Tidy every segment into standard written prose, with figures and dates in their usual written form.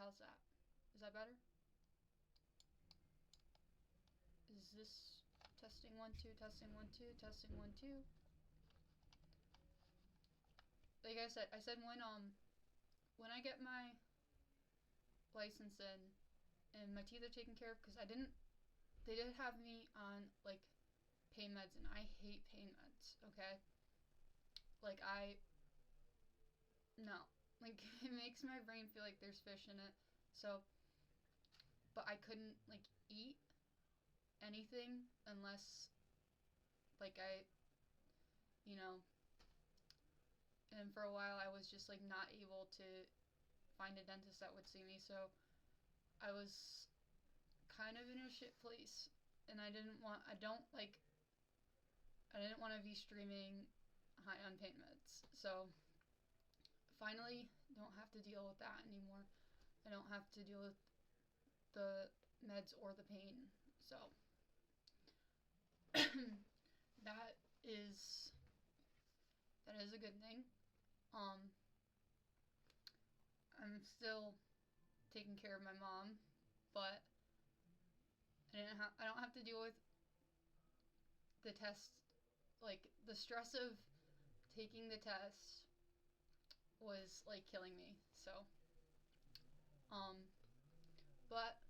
how's that? Is that better? Is this testing 1 2, testing 1 2, testing 1 2? Like I said when I get my license in and my teeth are taken care of, because they did have me on like pain meds, and I hate pain meds. Okay, like no, like it makes my brain feel like there's fish in it. So, but I couldn't like eat anything unless like you know, and for a while I was just like not able to find a dentist that would see me. So I was kind of in a shit place, and I didn't want to be streaming high on pain meds. So finally don't have to deal with that anymore. I don't have to deal with the meds or the pain. So that is a good thing. I'm still taking care of my mom, but I don't have to deal with the test, like the stress of taking the test was like killing me. So but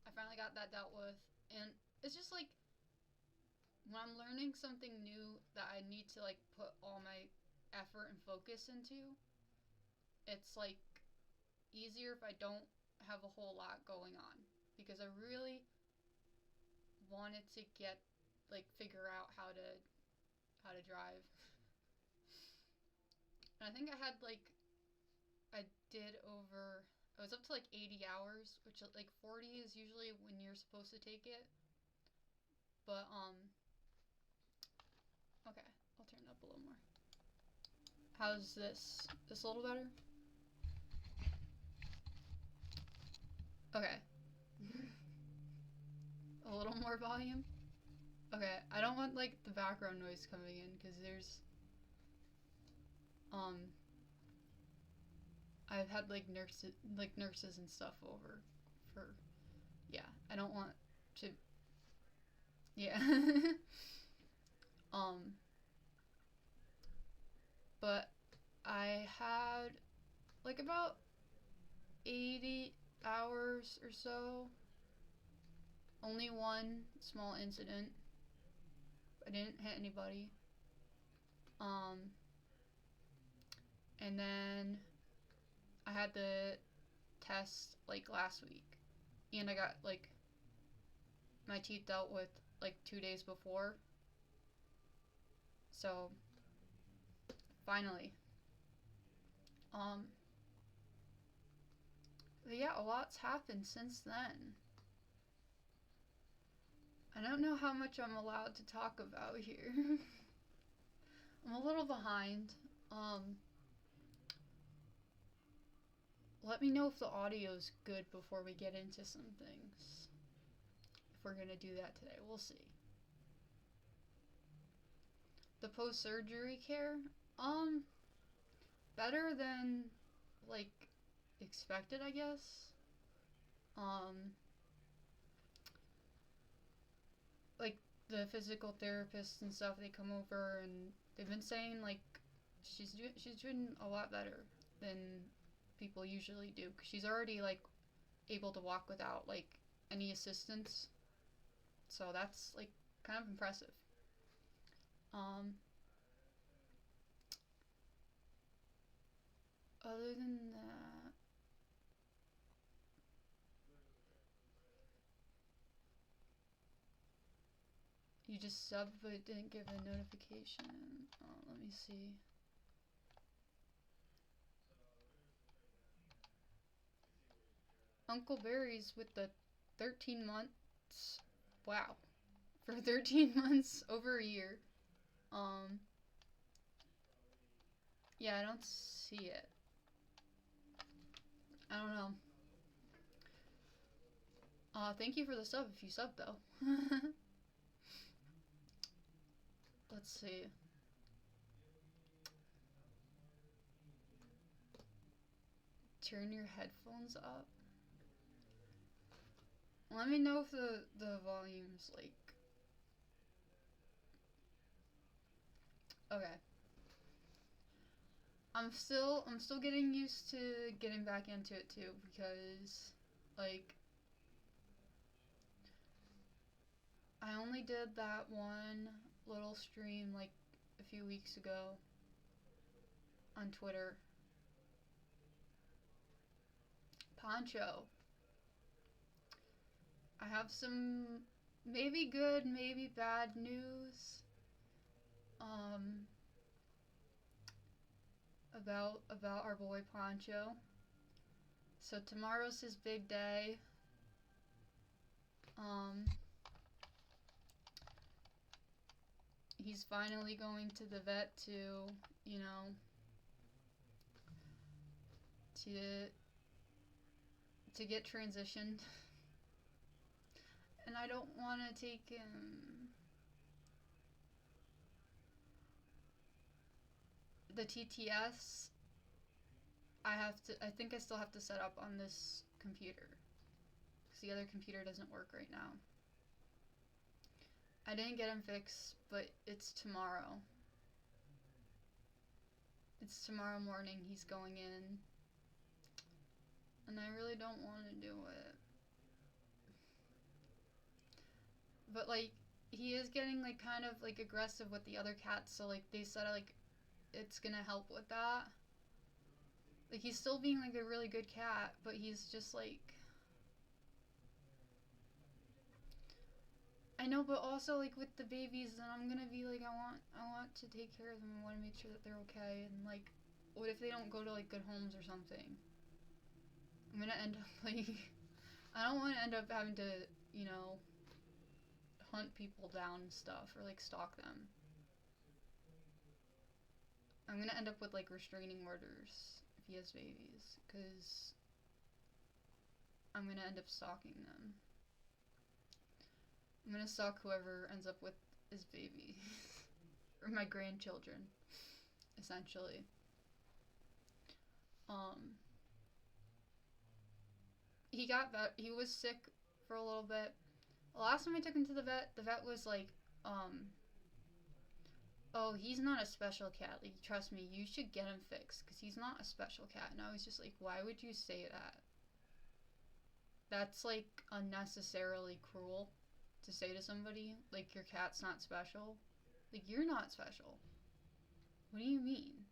I finally got that dealt with, and it's just like when I'm learning something new that I need to like put all my effort and focus into, it's like easier if I don't have a whole lot going on, because I really wanted to figure out how to drive. And I think I was up to like 80 hours, which like 40 is usually when you're supposed to take it. But okay, I'll turn it up a little more. How's this? This a little better? Okay. A little more volume? Okay, I don't want like the background noise coming in, because there's I've had like nurses and stuff over for, yeah, I don't want to, yeah. But I had like about 80 hours or so. Only one small incident. I didn't hit anybody. And then I had the test like last week, and I got like my teeth dealt with like 2 days before. So finally. But yeah, a lot's happened since then. I don't know how much I'm allowed to talk about here. I'm a little behind. Let me know if the audio's good before we get into some things. If we're gonna do that today, we'll see. The post-surgery care, better than like expected, I guess. Like the physical therapists and stuff, they come over and they've been saying like she's doing a lot better than people usually do, because she's already like able to walk without like any assistance. So that's like kind of impressive. Other than that, you just subbed but didn't give a notification. Let me see. Uncle Barry's with the 13 months. Wow. For 13 months, over a year. Yeah, I don't see it. I don't know. Thank you for the sub if you sub though. Let's see. turn your headphones up? Let me know if the volume's like... Okay. I'm still getting used to getting back into it too, because like I only did that one little stream like a few weeks ago on Twitter. Poncho. I have some maybe good, maybe bad news about our boy Poncho. So tomorrow's his big day. He's finally going to the vet to, you know, to get transitioned. And I don't want to take him. The TTS, I think I still have to set up on this computer, because the other computer doesn't work right now. I didn't get him fixed, but it's tomorrow. It's tomorrow morning he's going in. And I really don't want to do it. But like, he is getting like kind of like aggressive with the other cats, so like they said like it's gonna help with that. Like, he's still being like a really good cat, but he's just like, I know, but also like with the babies, then I'm gonna be like, I want to take care of them. I want to make sure that they're okay. And like, what if they don't go to like good homes or something? I'm gonna end up like, I don't want to end up having to, you know, hunt people down and stuff, or like stalk them. I'm gonna end up with like restraining orders if he has babies, because I'm gonna end up stalking them. I'm gonna stalk whoever ends up with his baby. Or my grandchildren, essentially. He was sick for a little bit. The last time I took him to the vet was like, oh, he's not a special cat. Like, trust me, you should get him fixed, because he's not a special cat. And I was just like, why would you say that? That's, like, unnecessarily cruel to say to somebody. Like, your cat's not special. Like, you're not special. What do you mean?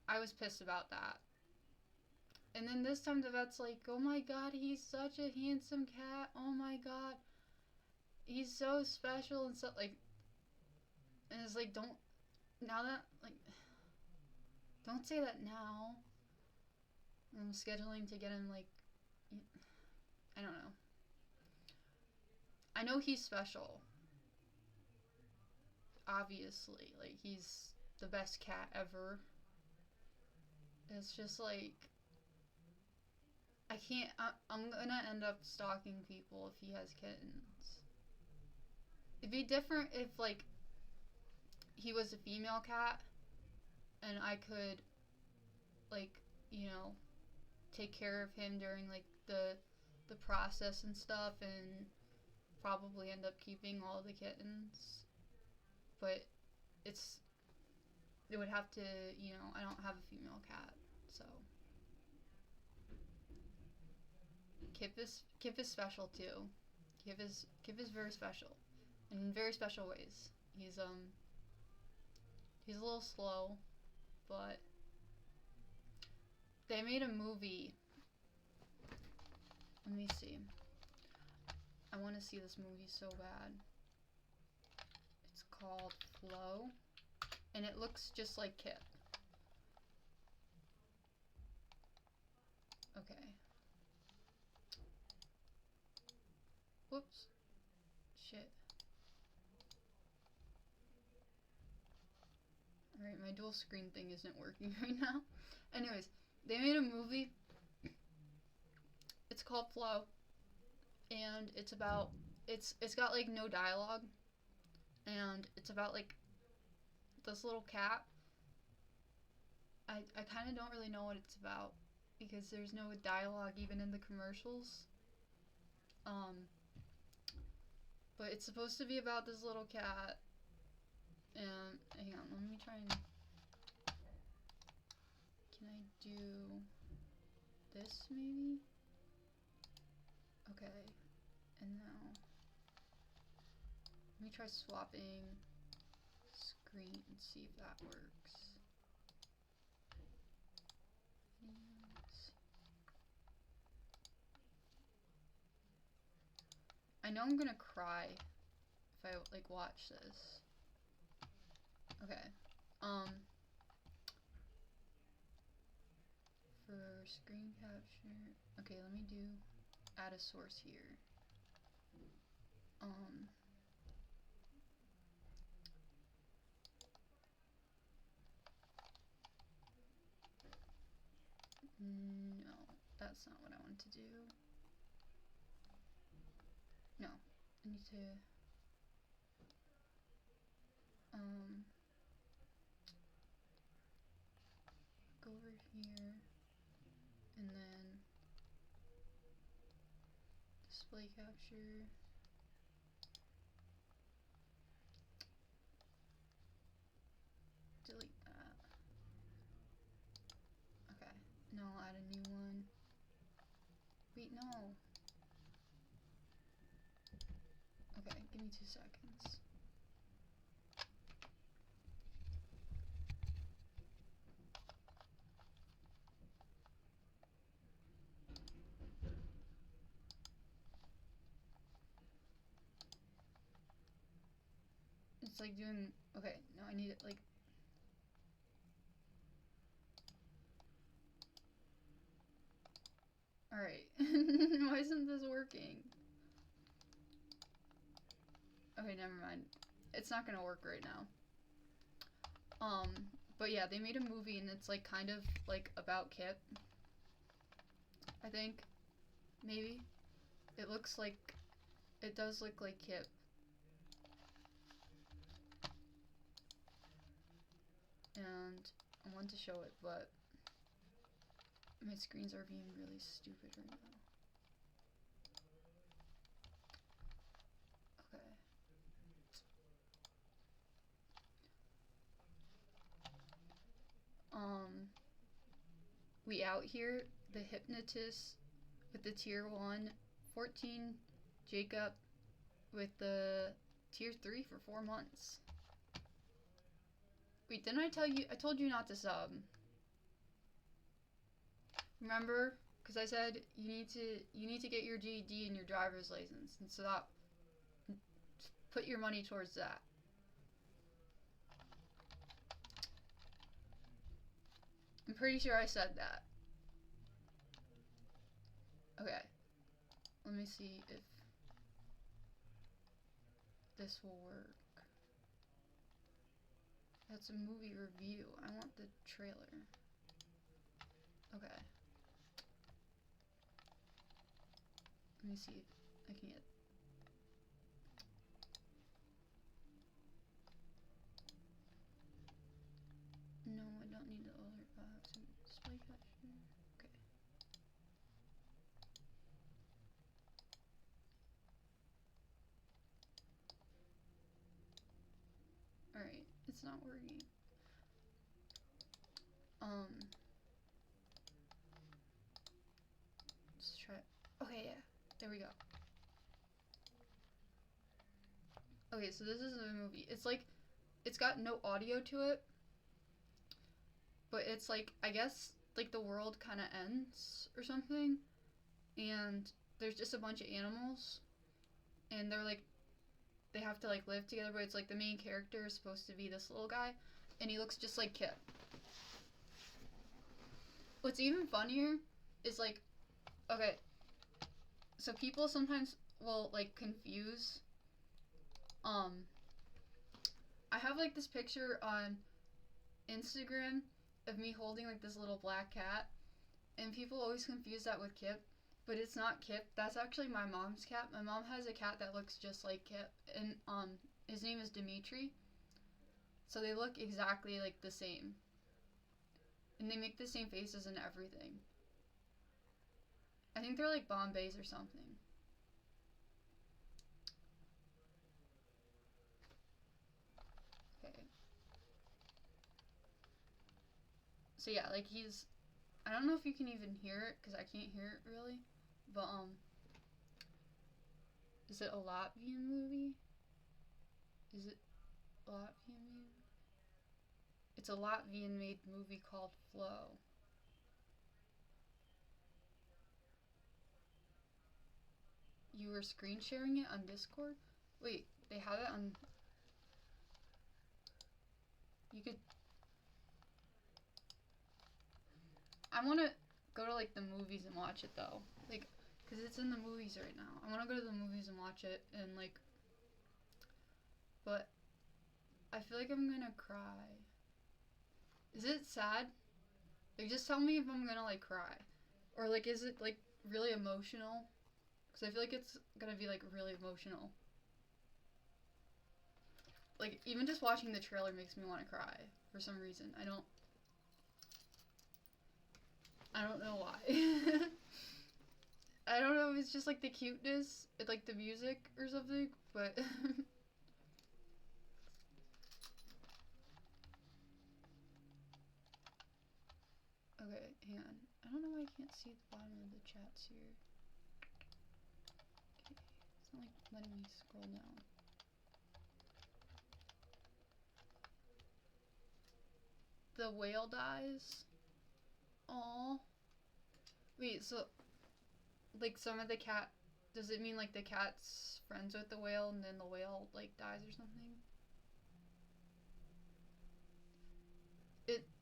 I was pissed about that. And then this time the vet's like, oh my god, he's such a handsome cat. Oh my god. He's so special and stuff, like, and it's like, don't say that now. I'm scheduling to get him, like, I don't know. I know he's special. Obviously. Like, he's the best cat ever. It's just, like, I'm gonna end up stalking people if he has kittens. It'd be different if, like, he was a female cat and I could, like, you know, take care of him during, like, the process and stuff, and probably end up keeping all the kittens. But it would have to, you know, I don't have a female cat, so. Kip is special too. Kip is very special, in very special ways. He's a little slow, but they made a movie. Let me see. I want to see this movie so bad. It's called Flow, and it looks just like Kip. Okay. Whoops. Shit. Alright, my dual screen thing isn't working right now. Anyways, they made a movie. It's called Flow. And it's about, it's got like no dialogue. And it's about like this little cat. I kind of don't really know what it's about because there's no dialogue even in the commercials. Um, but it's supposed to be about this little cat. And hang on, let me try and. Can I do this maybe? Okay, and now let me try swapping screen and see if that works. I know I'm gonna cry if I like watch this. Okay. For screen capture. Okay, let me do add a source here. No, that's not what I want to do. No, I need to go over here and then display capture. Delete that. Okay, now I'll add a new one. Wait, no. Okay, give me 2 seconds. It's like doing, okay, no, I need it like, alright. Why isn't this working? Okay, never mind. It's not gonna work right now. But yeah, they made a movie and it's like kind of like about Kip. I think. Maybe. It looks like, it does look like Kip. And I want to show it, but my screens are being really stupid right now. We out here, the hypnotist with the tier 1, 14, Jacob with the tier 3 for 4 months. Wait, didn't I tell you? I told you not to sub. Remember? Because I said you need to get your GED and your driver's license, and so that, put your money towards that. I'm pretty sure I said that. Okay. Let me see if this will work. That's a movie review. I want the trailer. Okay. Let me see if I can get. No, I don't need the alert box. Display capture. Okay. Alright, it's not working. Let's try. Okay, yeah. There we go. Okay, so this is a movie. It's like, it's got no audio to it, but it's like, I guess, like the world kind of ends or something, and there's just a bunch of animals, and they're like, they have to like live together, but it's like the main character is supposed to be this little guy, and he looks just like Kip. What's even funnier is like, okay, so people sometimes will like confuse, I have like this picture on Instagram of me holding like this little black cat, and people always confuse that with Kip, but it's not Kip. That's actually my mom's cat. My mom has a cat that looks just like Kip, and his name is Dimitri. So they look exactly like the same. And they make the same faces and everything. I think they're like Bombays or something. Okay. So yeah, like he's... I don't know if you can even hear it, because I can't hear it really. But, is it a Latvian movie? Is it a Latvian movie? It's a Latvian made movie called Flow. You were screen sharing it on Discord? Wait, they have it on... You could... I want to go to, like, the movies and watch it, though. Like, because it's in the movies right now. I want to go to the movies and watch it, and, like... But I feel like I'm gonna cry. Is it sad? Like, just tell me if I'm gonna, like, cry. Or, like, is it, like, really emotional? Because I feel like it's gonna be, like, really emotional. Like, even just watching the trailer makes me want to cry. For some reason. I don't know why. I don't know if it's just, like, the cuteness, like, the music or something, but... Okay, hang on. I don't know why I can't see the bottom of the chats here. Okay, it's not, like, letting me scroll down. The whale dies? Aww. Wait, so... Like, some of the cat... Does it mean, like, the cat's friends with the whale and then the whale, like, dies or something?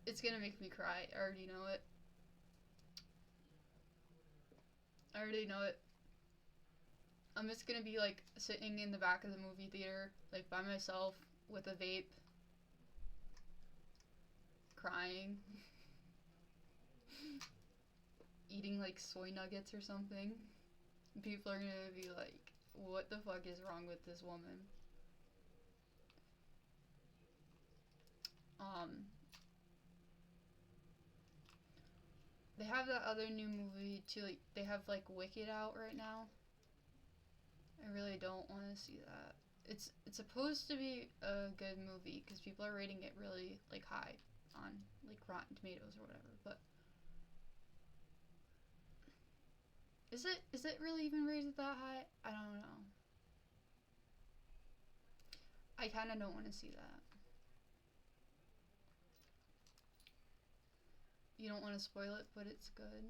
It's gonna make me cry. I already know it. I already know it. I'm just gonna be, like, sitting in the back of the movie theater, like, by myself, with a vape. Crying. Eating, like, soy nuggets or something. People are gonna be like, what the fuck is wrong with this woman? They have that other new movie too, like, they have, like, Wicked out right now. I really don't want to see that. It's supposed to be a good movie, because people are rating it really, like, high on, like, Rotten Tomatoes or whatever, but... Is it really even rated that high? I don't know. I kind of don't want to see that. You don't want to spoil it, but it's good.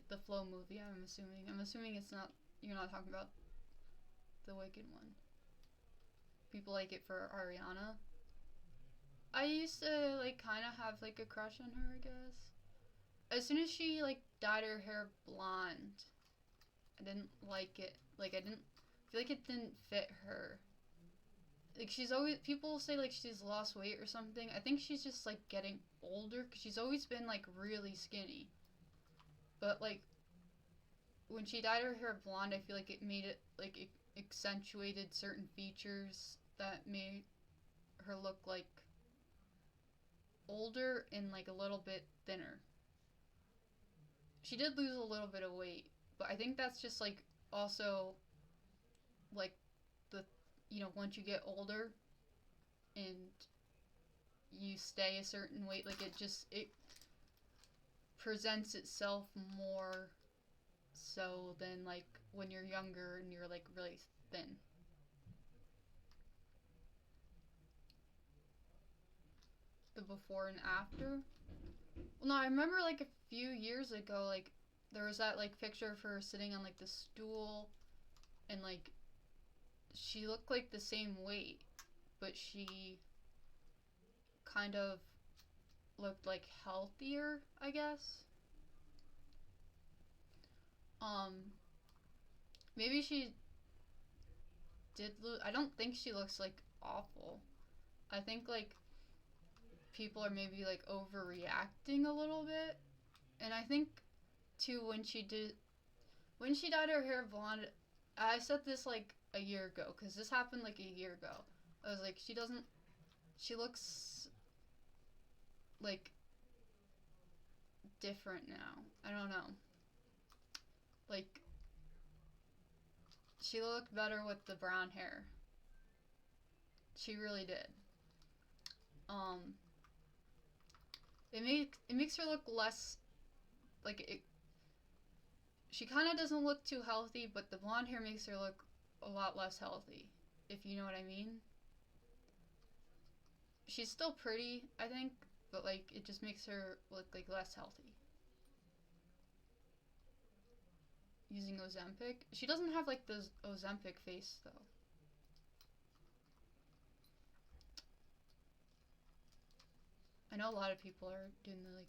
The Flow movie, I'm assuming. I'm assuming it's not... You're not talking about the Wicked one. People like it for Ariana. I used to, like, kind of have, like, a crush on her, I guess. As soon as she, like, dyed her hair blonde, I didn't like it. Like, I feel like it didn't fit her. Like, she's always... People say, like, she's lost weight or something. I think she's just, like, getting older, because she's always been, like, really skinny. But, like, when she dyed her hair blonde, I feel like it made it, like, it accentuated certain features that made her look, like, older and, like, a little bit thinner. She did lose a little bit of weight, but I think that's just, like, also, like, the, you know, once you get older and you stay a certain weight, like, it presents itself more so than, like, when you're younger and you're, like, really thin. The before and after? Well, no, I remember, like, a few years ago, like, there was that, like, picture of her sitting on, like, the stool, and, like, she looked, like, the same weight, but she kind of looked, like, healthier, I guess. Maybe she did lose... I don't think she looks, like, awful. I think, like, people are maybe, like, overreacting a little bit. And I think, too, when she dyed her hair blonde, I said this, like, a year ago, because this happened, like, a year ago. I was like, she looks, like, different now. I don't know. Like, she looked better with the brown hair. She really did. It makes her look less, like, she kind of doesn't look too healthy, but the blonde hair makes her look a lot less healthy, if you know what I mean. She's still pretty, I think, but, like, it just makes her look, like, less healthy. Using Ozempic. She doesn't have, like, the Ozempic face, though. I know a lot of people are doing the, like,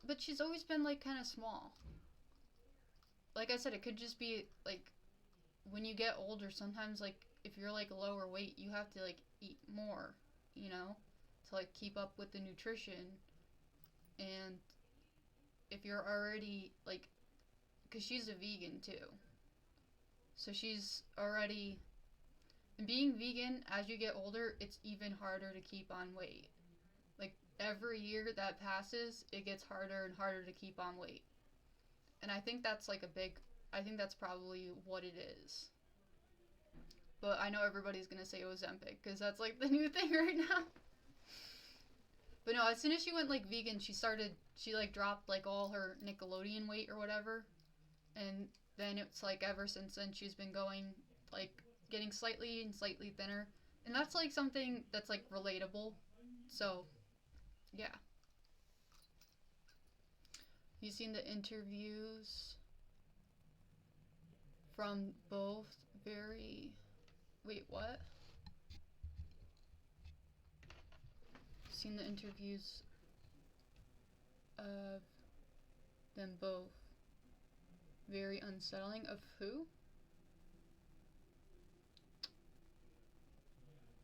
but she's always been, like, kind of small. Like I said, it could just be, like, when you get older, sometimes, like, if you're, like, lower weight, you have to, like, eat more, you know, to, like, keep up with the nutrition. And if you're already, like, because she's a vegan, too. So she's already, and being vegan, as you get older, it's even harder to keep on weight. Like, every year that passes, it gets harder and harder to keep on weight. And I think that's, like, I think that's probably what it is. But I know everybody's gonna say Ozempic, because that's, like, the new thing right now. But no, as soon as she went, like, vegan, she, like, dropped, like, all her Nickelodeon weight or whatever. And then it's, like, ever since then, she's been going, like, getting slightly and slightly thinner. And that's, like, something that's, like, relatable. So, yeah. You seen the interviews from both very... Wait, what? Seen the interviews of them both. Very unsettling. Of who?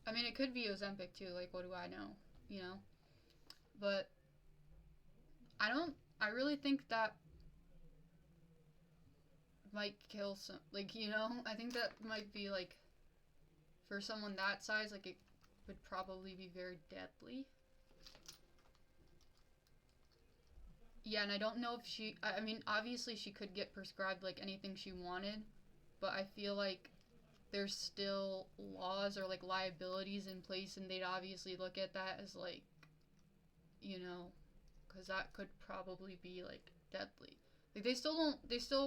I mean, it could be Ozempic too, like, what do I know? You know? But I really think that might kill some, like, you know? I think that might be, like, for someone that size, like, it would probably be very deadly. Yeah, and I don't know if I mean, obviously she could get prescribed, like, anything she wanted, but I feel like there's still laws or, like, liabilities in place, and they'd obviously look at that as, like, you know, because that could probably be, like, deadly. Like, they still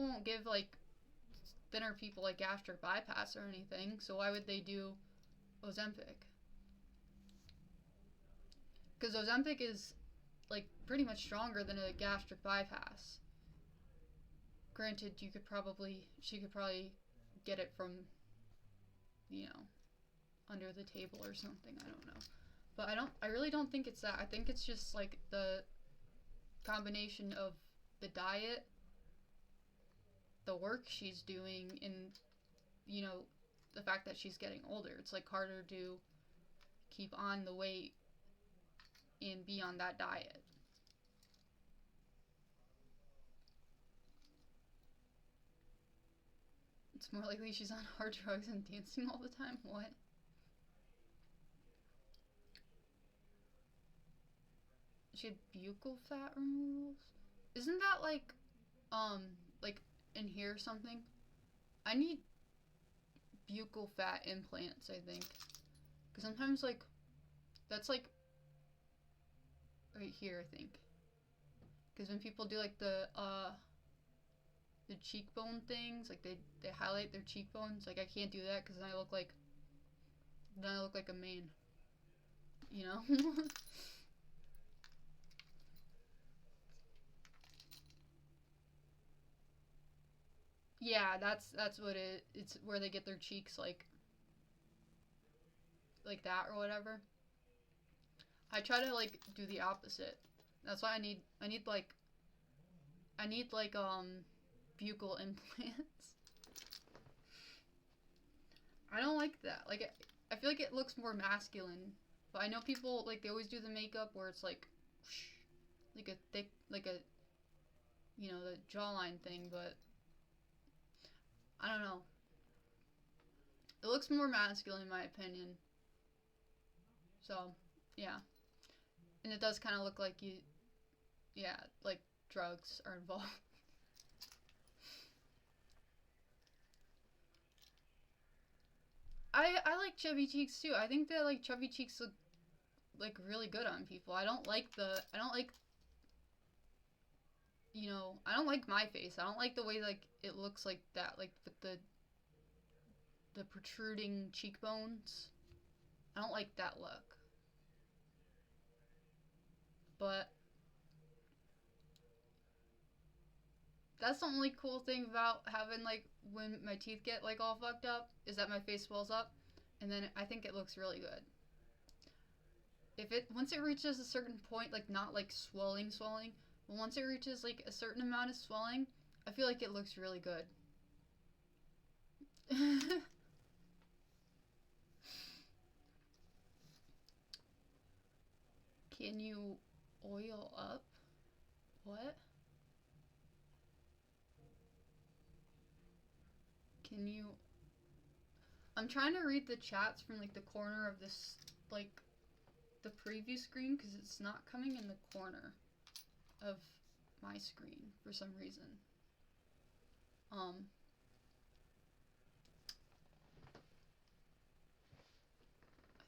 won't give, like, thinner people, like, gastric bypass or anything, so why would they do Ozempic? Because Ozempic is, like, pretty much stronger than a gastric bypass. Granted, she could probably get it from, you know, under the table or something, I don't know. But I really don't think it's that. I think it's just, like, the combination of the diet, the work she's doing, and, you know, the fact that she's getting older. It's, like, harder to keep on the weight and be on that diet. It's more likely she's on hard drugs and dancing all the time. What? She had buccal fat removals? Isn't that, like in here or something? I need buccal fat implants, I think. Because sometimes, like, that's, like, right here, I think. Because when people do, like, the cheekbone things, like, they highlight their cheekbones, like, I can't do that because then I look like a man. You know? Yeah, that's what it's where they get their cheeks, like that or whatever. I try to, like, do the opposite. That's why I need buccal implants. I don't like that. Like, I feel like it looks more masculine. But I know people, like, they always do the makeup where it's like a thick, like a, you know, the jawline thing, but I don't know. It looks more masculine in my opinion. So, yeah. And it does kind of look like yeah, like drugs are involved. I like chubby cheeks too. I think that like chubby cheeks look like really good on people. I don't like I don't like my face. I don't like the way like it looks like that, like with the protruding cheekbones. I don't like that look. But that's the only cool thing about having like when my teeth get like all fucked up is that my face swells up, and then I think it looks really good. If it once it reaches a certain point, like not like swelling, but once it reaches like a certain amount of swelling, I feel like it looks really good. Can you oil up? What? Can you? I'm trying to read the chats from like the corner of this, like the preview screen, because it's not coming in the corner of my screen for some reason. I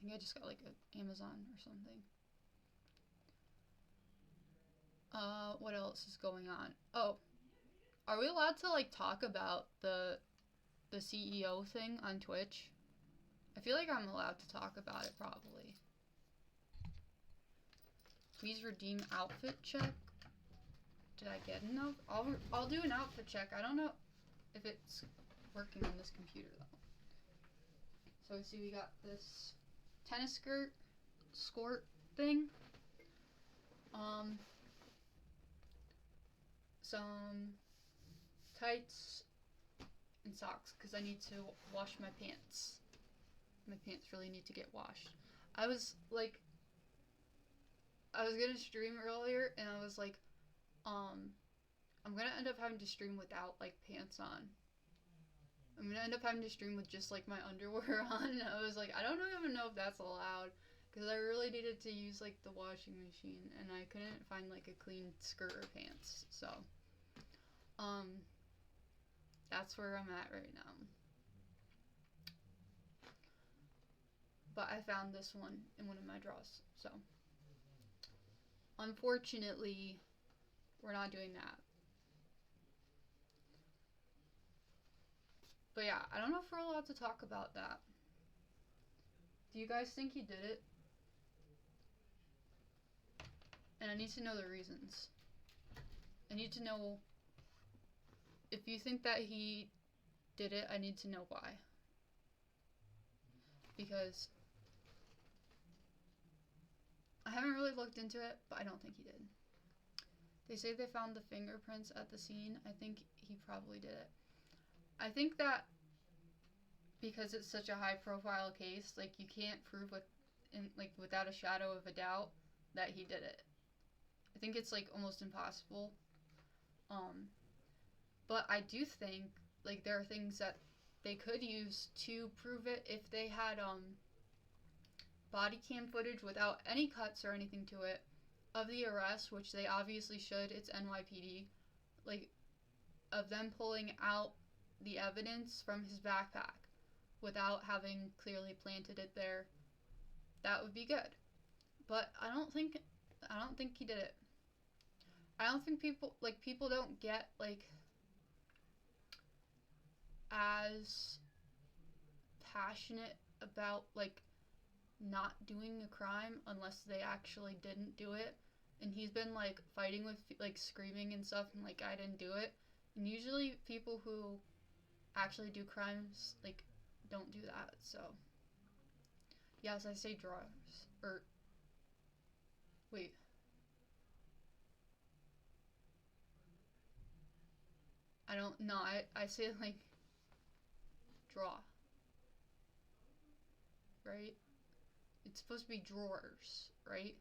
think I just got like an Amazon or something. What else is going on? Oh, are we allowed to like talk about the CEO thing on Twitch? I feel like I'm allowed to talk about it probably. Please redeem outfit check. Did I get enough? I'll do an outfit check. I don't know if it's working on this computer though. So let's see, we got this tennis skirt, skirt thing. Some tights and socks because I need to wash my pants. My pants really need to get washed. I was gonna stream earlier and I was like, I'm gonna end up having to stream without like pants on. I'm gonna end up having to stream with just like my underwear on. And I was like, I don't even know if that's allowed because I really needed to use like the washing machine and I couldn't find like a clean skirt or pants. So, that's where I'm at right now. But I found this one in one of my drawers. So, unfortunately, we're not doing that. But yeah, I don't know if we're allowed to talk about that. Do you guys think he did it? And I need to know the reasons. I need to know if you think that he did it, I need to know why. Because I haven't really looked into it, but I don't think he did. They say they found the fingerprints at the scene. I think he probably did it. I think that because it's such a high profile case, like you can't prove without a shadow of a doubt that he did it. I think it's like almost impossible. But I do think like there are things that they could use to prove it if they had body cam footage without any cuts or anything to it of the arrest, which they obviously should. It's NYPD, like of them pulling out the evidence from his backpack without having clearly planted it there. That would be good. But I don't think he did it. I don't think people don't get like as passionate about like not doing a crime unless they actually didn't do it. And he's been like fighting with like screaming and stuff and like I didn't do it. And usually people who actually do crimes like don't do that. So yes, I say drawers. Or wait. I don't know. I say like draw. Right? It's supposed to be drawers, right?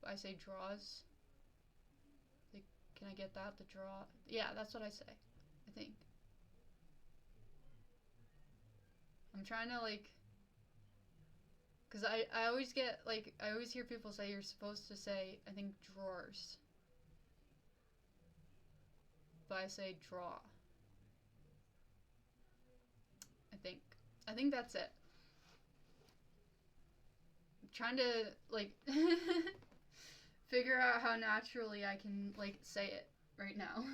But I say draws. Like, can I get that? The draw? Yeah, that's what I say. I think. I'm trying to like, cause I always get like I always hear people say you're supposed to say I think drawers. but I say draw. I think that's it. I'm trying to like figure out how naturally I can like say it right now.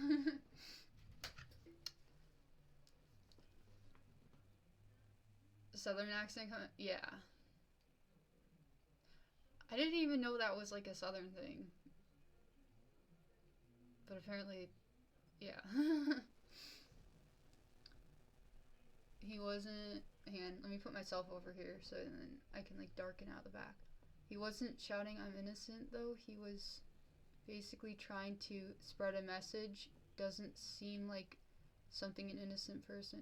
Southern accent, yeah. I didn't even know that was like a southern thing, but apparently, yeah. He wasn't. Hang on, let me put myself over here so then I can like darken out the back. He wasn't shouting I'm innocent though. He was basically trying to spread a message. Doesn't seem like something an innocent person.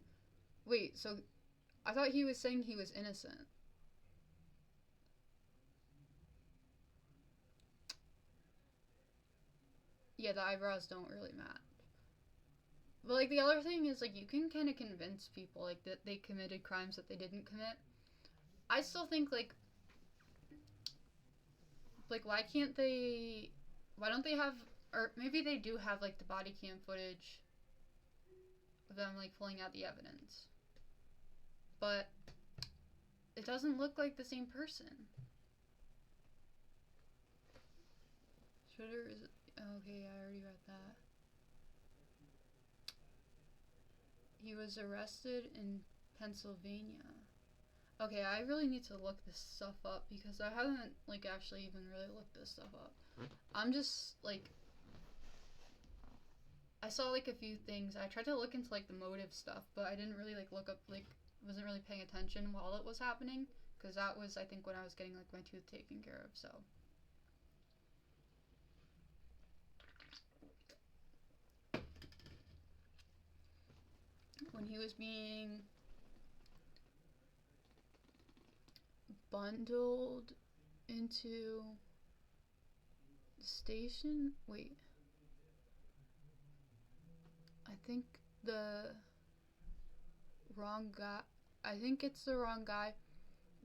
Wait, so I thought he was saying he was innocent. Yeah, the eyebrows don't really match. But like the other thing is like you can kind of convince people like that they committed crimes that they didn't commit. I still think like why can't they? Why don't they have? Or maybe they do have like the body cam footage of them like pulling out the evidence, but it doesn't look like the same person. Shooter is okay. I already read that. He was arrested in Pennsylvania. Okay, I really need to look this stuff up because I haven't like actually even really looked this stuff up. I'm just like I saw like a few things. I tried to look into like the motive stuff, but I didn't really like look up like wasn't really paying attention while it was happening because that was I think when I was getting like my tooth taken care of. So when he was being bundled into the station, wait. I think the wrong guy. I think it's the wrong guy,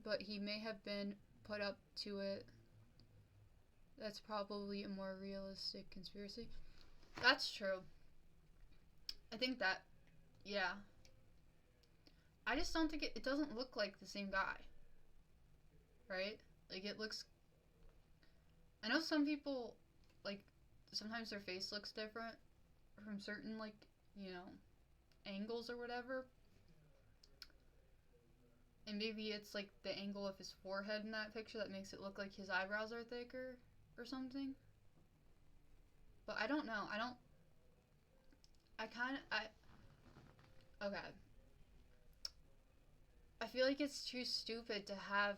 but he may have been put up to it. That's probably a more realistic conspiracy. That's true. I think that, yeah. I just don't think it doesn't look like the same guy. Right? Like it looks. I know some people, like, sometimes their face looks different from certain, like, you know, angles or whatever. And maybe it's like the angle of his forehead in that picture that makes it look like his eyebrows are thicker or something. But I don't know. Okay. I feel like it's too stupid to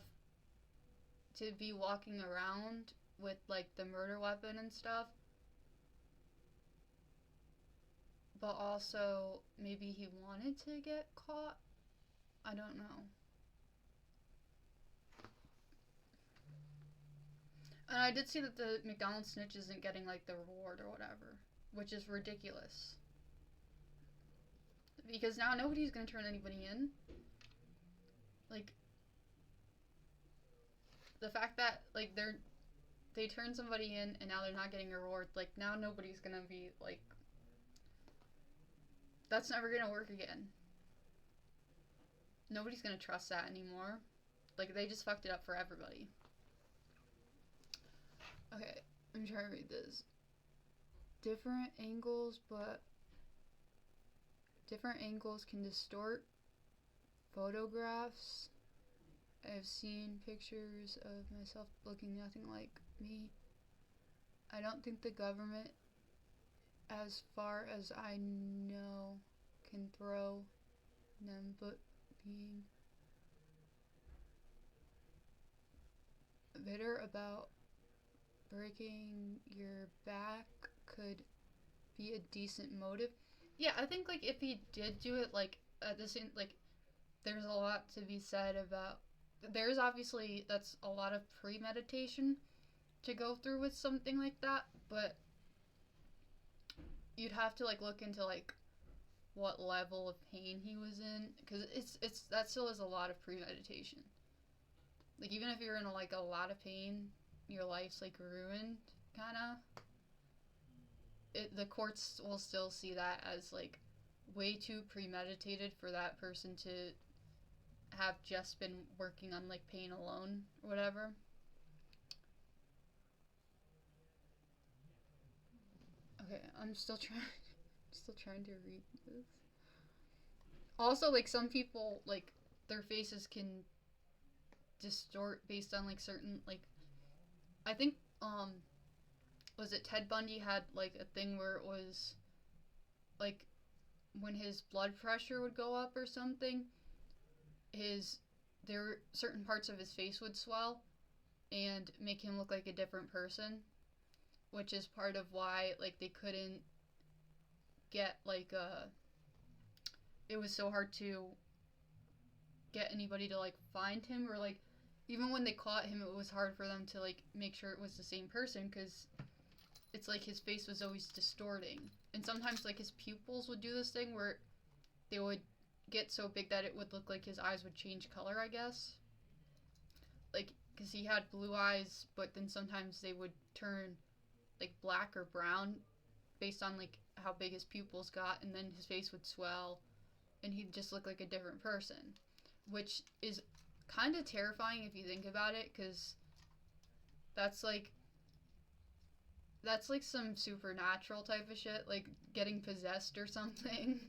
be walking around with like the murder weapon and stuff. But also maybe he wanted to get caught. I don't know. And I did see that the McDonald's snitch isn't getting like the reward or whatever, which is ridiculous. Because now nobody's gonna turn anybody in. Like the fact that like they turn somebody in and now they're not getting a reward, like now nobody's gonna be like that's never gonna work again. Nobody's gonna trust that anymore. Like they just fucked it up for everybody. Okay, I'm trying to read this. Different angles, but different angles can distort photographs. I've seen pictures of myself looking nothing like me. I don't think the government, as far as I know, can throw them, but being bitter about breaking your back could be a decent motive. Yeah, I think like if he did do it like at the same like there's a lot to be said about there's obviously that's a lot of premeditation to go through with something like that, but you'd have to like look into like what level of pain he was in because it's that still is a lot of premeditation. Like even if you're in like a lot of pain, your life's like ruined, kind of. the courts will still see that as like way too premeditated for that person to have just been working on like pain alone or whatever. Okay, I'm still trying still trying to read this. Also, like some people like their faces can distort based on like certain like I think was it Ted Bundy had like a thing where it was like when his blood pressure would go up or something, his there were certain parts of his face would swell and make him look like a different person, which is part of why like they couldn't get like it was so hard to get anybody to like find him, or like even when they caught him it was hard for them to like make sure it was the same person because it's like his face was always distorting, and sometimes like his pupils would do this thing where they would get so big that it would look like his eyes would change color, I guess, like because he had blue eyes but then sometimes they would turn like black or brown based on like how big his pupils got, and then his face would swell and he'd just look like a different person, which is kind of terrifying if you think about it, because that's like some supernatural type of shit, like getting possessed or something.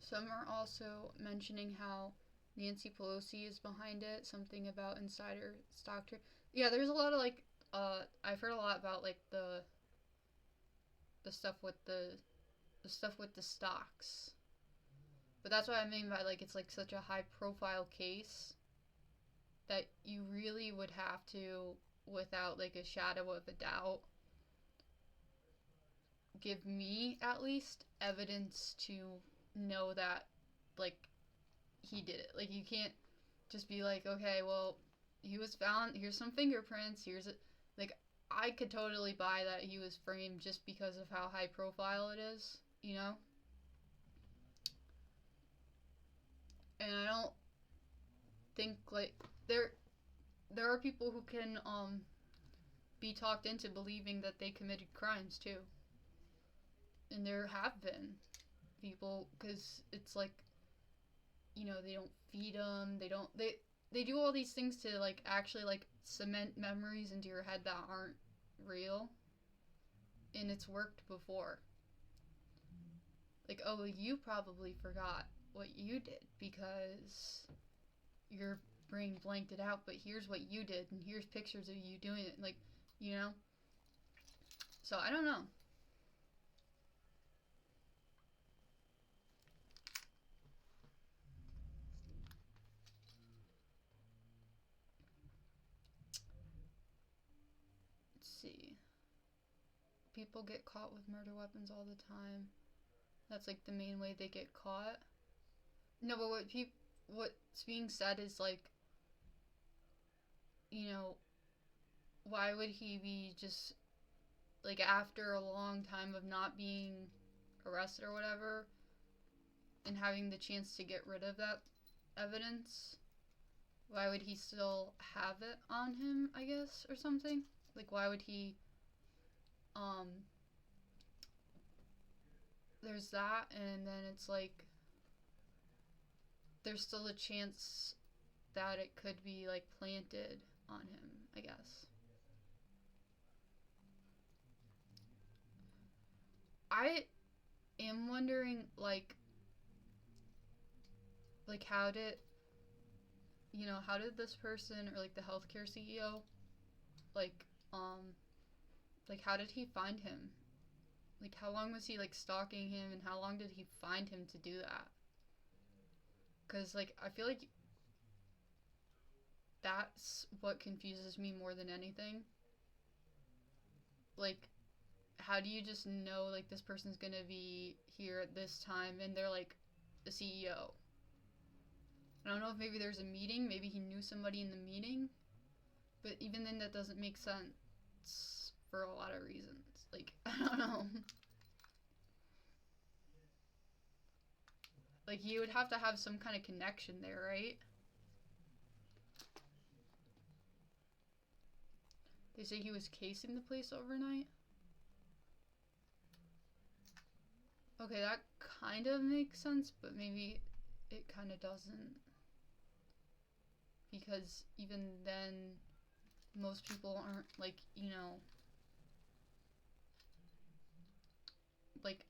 Some are also mentioning how Nancy Pelosi is behind it, something about insider stock trade. Yeah, there's a lot of like I've heard a lot about like the stuff with the stuff with the stocks. But that's what I mean by like it's like such a high profile case that you really would have to, without like a shadow of a doubt, give me at least evidence to know that like he did it. Like you can't just be like, okay, well, he was found, here's some fingerprints, here's it. Like I could totally buy that he was framed just because of how high profile it is, you know? And I don't think like there are people who can be talked into believing that they committed crimes too. And there have been people, because it's like, you know, they don't feed them, they do all these things to like actually like cement memories into your head that aren't real, and it's worked before. Like, oh, you probably forgot what you did because your brain blanked it out, but here's what you did and here's pictures of you doing it, like, you know. So I don't know. Let's see. People get caught with murder weapons all the time. That's like the main way they get caught. No, but what's being said is like, you know, why would he be just like after a long time of not being arrested or whatever and having the chance to get rid of that evidence, why would he still have it on him, I guess, or something? Like why would he um there's that, and then it's like there's still a chance that it could be like planted on him, I guess. I am wondering like how did this person, or like the healthcare CEO, like like how did he find him? Like how long was he like stalking him, and how long did he find him to do that? Cuz like I feel like that's what confuses me more than anything. Like how do you just know like this person's going to be here at this time and they're like the CEO? I don't know if maybe there's a meeting, maybe he knew somebody in the meeting, but even then that doesn't make sense for a lot of reasons. Like I don't know. Like you would have to have some kind of connection there, right? They say he was casing the place overnight. Okay, that kind of makes sense, but maybe it kind of doesn't. Because even then, most people aren't, like, you know, like,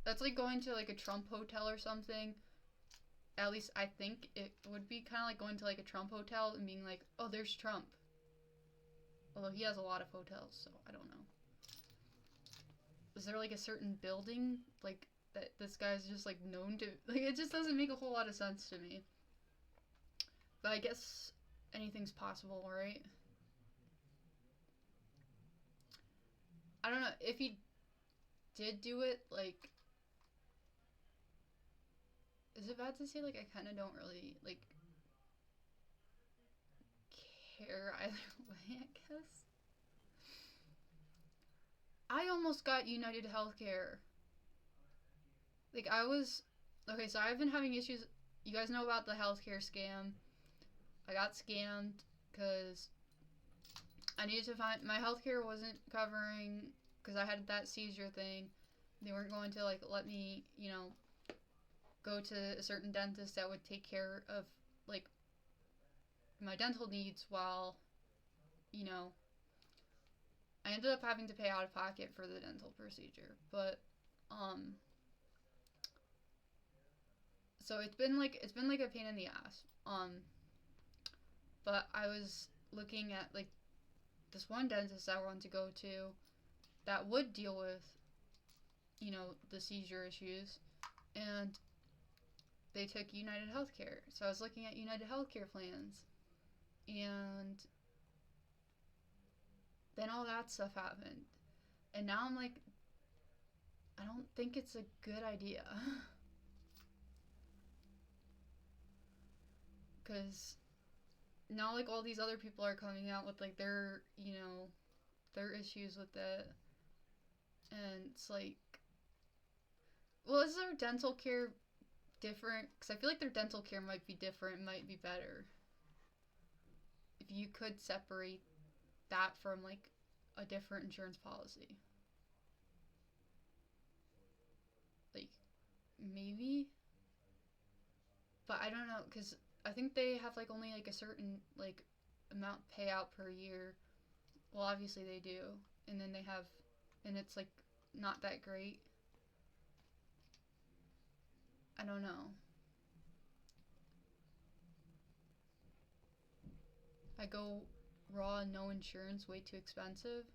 that's like going to, like, a Trump hotel or something. At least I think it would be kind of like going to, like, a Trump hotel and being like, oh, there's Trump. Although he has a lot of hotels, so I don't know. Is there, like, a certain building, like, that this guy's just, like, known to? Like, it just doesn't make a whole lot of sense to me. But I guess anything's possible, right? I don't know. If he did do it, like, is it bad to say, like, I kind of don't really, like, care either way, I guess? I almost got United Healthcare. Like, I was... Okay, so I've been having issues... You guys know about the healthcare scam. I got scammed because I needed to find... My healthcare wasn't covering... Because I had that seizure thing. They weren't going to, like, let me, you know, go to a certain dentist that would take care of, like, my dental needs while, you know... I ended up having to pay out of pocket for the dental procedure. But, so it's been like a pain in the ass. But I was looking at, like, this one dentist I wanted to go to that would deal with, you know, the seizure issues, and they took United Healthcare. So I was looking at United Healthcare plans, and then all that stuff happened. And now I'm like, I don't think it's a good idea. Because now, like, all these other people are coming out with, like, their, you know, their issues with it. And it's like, well, is their dental care different? Because I feel like their dental care might be different, might be better. If you could separate that from, like, a different insurance policy. Like, maybe? But I don't know, because I think they have, like, only, like, a certain, like, amount payout per year. Well, obviously they do. And then they have, and it's, like, not that great. I don't know. I go raw, no insurance, way too expensive.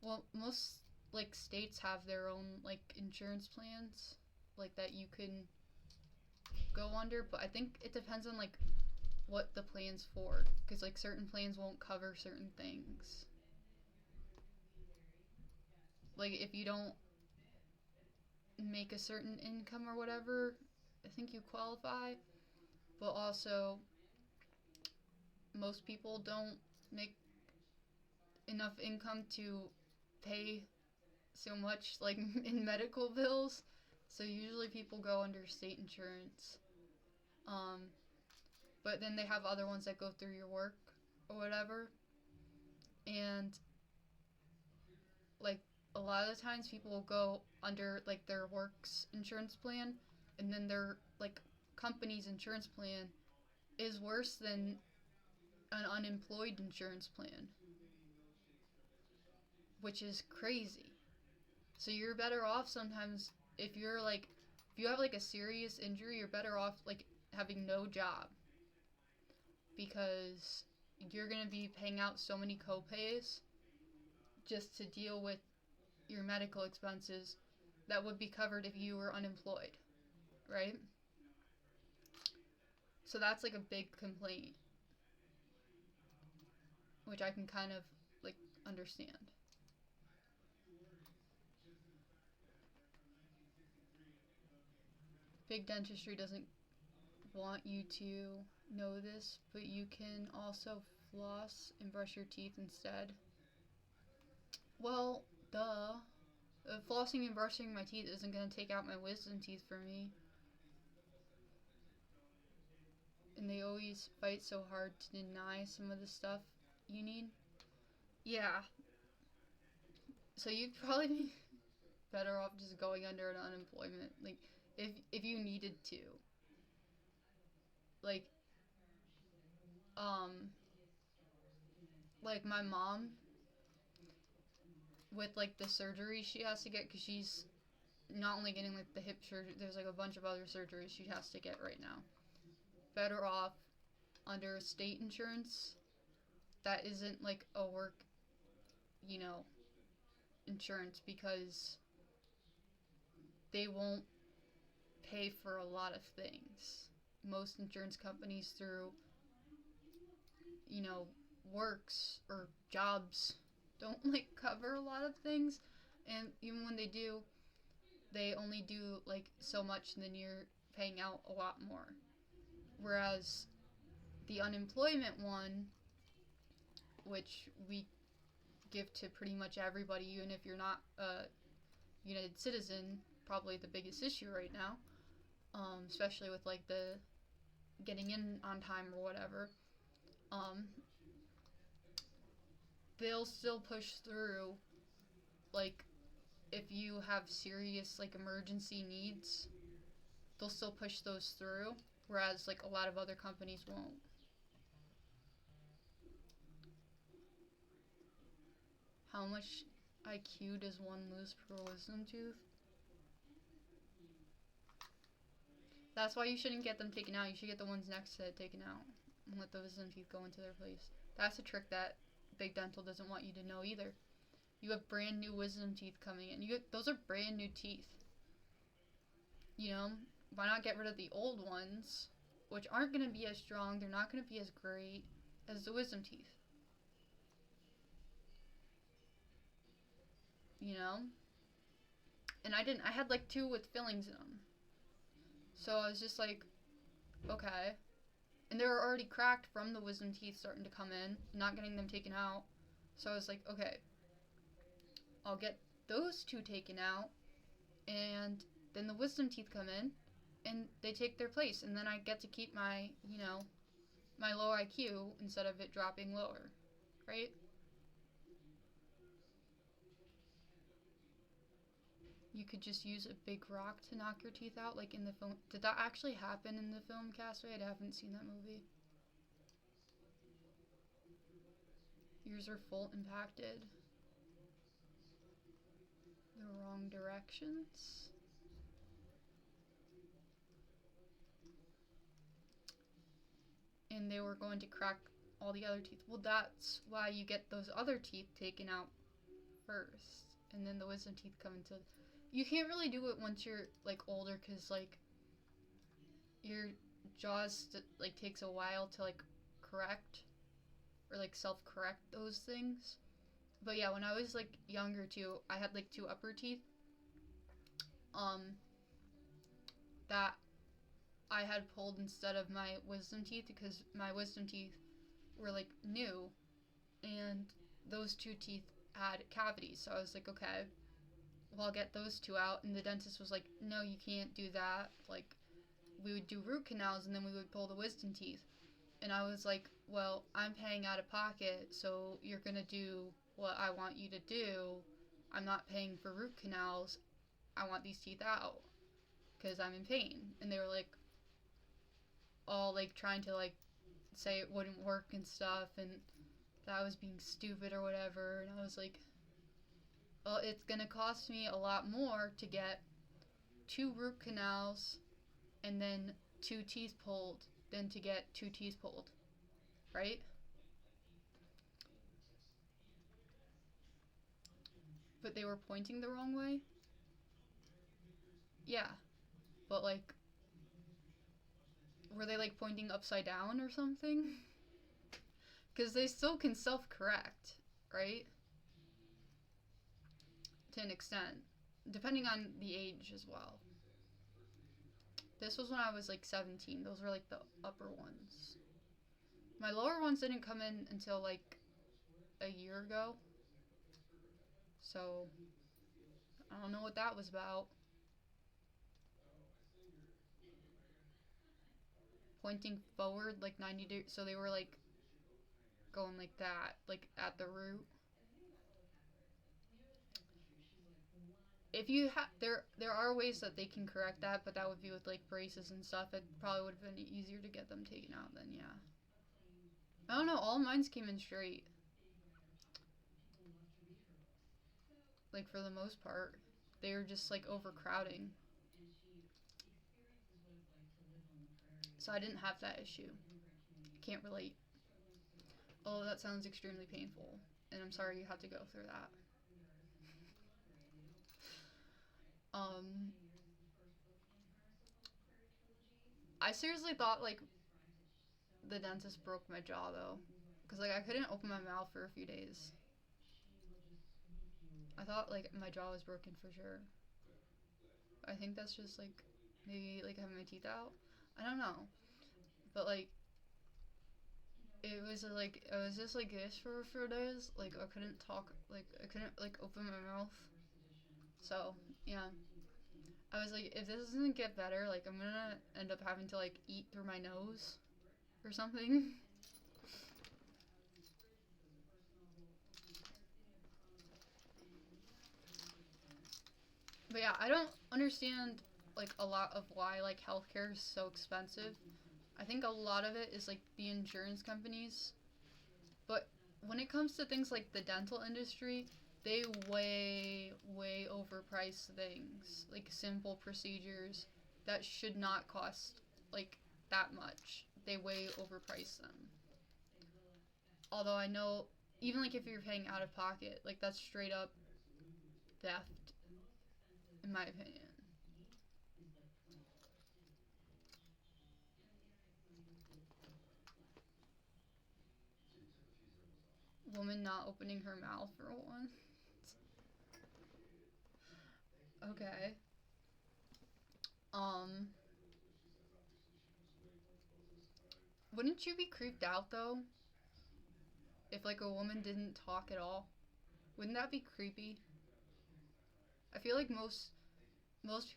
Well, most, like, states have their own, like, insurance plans, like, that you can go under, but I think it depends on, like, what the plan's for, because, like, certain plans won't cover certain things. Like, if you don't make a certain income or whatever, I think you qualify, but also most people don't make enough income to pay so much, like, in medical bills, so usually people go under state insurance. But then they have other ones that go through your work or whatever, and, like, a lot of the times people will go under, like, their work's insurance plan, and then their, like, company's insurance plan is worse than an unemployed insurance plan, which is crazy. So you're better off sometimes if you're, like, if you have, like, a serious injury, you're better off, like, having no job, because you're gonna be paying out so many copays just to deal with your medical expenses that would be covered if you were unemployed, right? So that's, like, a big complaint, which I can kind of, like, understand. Big dentistry doesn't want you to know this, but you can also floss and brush your teeth instead. Well, duh. Flossing and brushing my teeth isn't going to take out my wisdom teeth for me. And they always fight so hard to deny some of the stuff you need? Yeah. So you'd probably be better off just going under an unemployment, like if you needed to, like um like my mom with like the surgery she has to get because she's not only getting like the hip surgery, there's like a bunch of other surgeries she has to get right now. Better off under state insurance that isn't like a work, you know, insurance because they won't pay for a lot of things. Most insurance companies through, you know, works or jobs don't like cover a lot of things, and even when they do, they only do like so much and then you're paying out a lot more. Whereas the unemployment one, which we give to pretty much everybody, even if you're not a United citizen, probably the biggest issue right now, especially with like the getting in on time or whatever. Um, they'll still push through, like if you have serious like emergency needs, they'll still push those through, whereas like a lot of other companies won't. How much IQ does one lose per wisdom tooth? That's why you shouldn't get them taken out. You should get the ones next to it taken out and let the wisdom teeth go into their place. That's a trick that Big Dental doesn't want you to know either. You have brand new wisdom teeth coming in. Those are brand new teeth. You know, why not get rid of the old ones, which aren't going to be as strong, they're not going to be as great as the wisdom teeth. You know? And I had like two with fillings in them. So I was just like, okay. And they were already cracked from the wisdom teeth starting to come in, not getting them taken out. So I was like, okay, I'll get those two taken out, and then the wisdom teeth come in, and they take their place, and then I get to keep my, you know, my low IQ instead of it dropping lower, right? You could just use a big rock to knock your teeth out, like in the film. Did that actually happen in the film Castaway? I haven't seen that movie. Yours are full impacted. The wrong directions. And they were going to crack all the other teeth. Well, that's why you get those other teeth taken out first, and then the wisdom teeth come into. You can't really do it once you're like older, cause like your jaws like takes a while to like correct or like self-correct those things. But yeah, when I was like younger too, I had like two upper teeth um that I had pulled instead of my wisdom teeth because my wisdom teeth were like new and those two teeth had cavities. So I was like, okay, well, I'll get those two out. And the dentist was like, no, you can't do that. Like, we would do root canals and then we would pull the wisdom teeth. And I was like, well, I'm paying out of pocket, so you're going to do what I want you to do. I'm not paying for root canals. I want these teeth out because I'm in pain. And they were like, all like trying to like say it wouldn't work and stuff and that I was being stupid or whatever. And I was like, well, it's going to cost me a lot more to get two root canals and then two teeth pulled than to get two teeth pulled, right? But they were pointing the wrong way. Yeah, but like, were they like pointing upside down or something? Because they still can self-correct, right? To an extent, depending on the age as well. This was when I was like 17. Those were like the upper ones. My lower ones didn't come in until like a year ago. So I don't know what that was about. Pointing forward like 90 degrees. So they were like going like that, like at the root. If you have there are ways that they can correct that, but that would be with like braces and stuff. It probably would have been easier to get them taken out then, yeah. I don't know, all mine's came in straight. Like for the most part. They were just like overcrowding. So I didn't have that issue. I can't relate. Oh, that sounds extremely painful. And I'm sorry you had to go through that. Um, I seriously thought like the dentist broke my jaw though, because like I couldn't open my mouth for a few days. I thought like my jaw was broken for sure. I think that's just like maybe like having my teeth out. I don't know, but like it was just like this for a few days. Like I couldn't talk, like I couldn't like open my mouth. So yeah, I was like, if this doesn't get better, like I'm gonna end up having to like eat through my nose or something. But yeah, I don't understand like a lot of why like healthcare is so expensive. I think a lot of it is like the insurance companies. But when it comes to things like the dental industry, they way overprice things. Like simple procedures that should not cost like that much. They way overprice them. Although I know even like if you're paying out of pocket, like that's straight up theft in my opinion. Woman not opening her mouth for one. Okay. Um, wouldn't you be creeped out though if like a woman didn't talk at all? Wouldn't that be creepy? I feel like most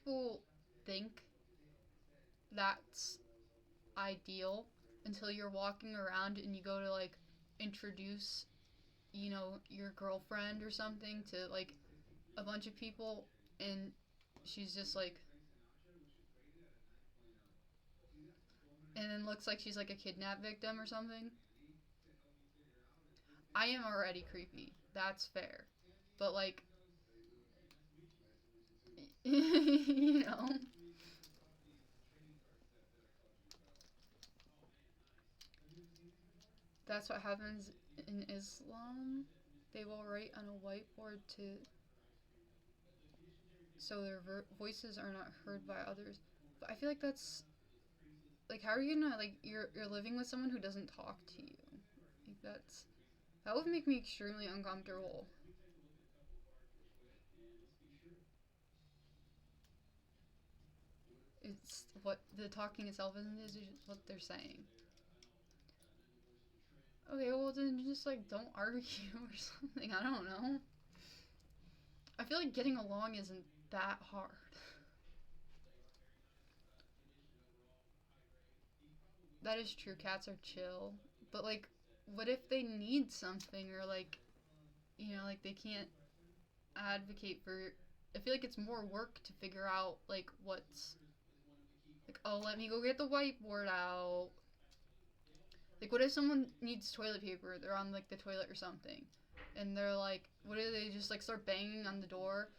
people think that's ideal until you're walking around and you go to like introduce, your girlfriend or something to like a bunch of people and she's just like and then looks like she's like a kidnap victim or something. I am already creepy. That's fair. But like you know, that's what happens in Islam. They will write on a whiteboard to so their voices are not heard by others. But I feel like that's like how are you gonna like you're living with someone who doesn't talk to you? Like that would make me extremely uncomfortable. It's what the talking itself isn't is just what they're saying. Okay, well then just like don't argue or something. I don't know. I feel like getting along isn't that hard. That is true. Cats are chill, but like, what if they need something or like, like they can't advocate for? I feel like it's more work to figure out like what's like. Oh, let me go get the whiteboard out. Like, what if someone needs toilet paper? They're on like the toilet or something, and they're like, what do they just like start banging on the door,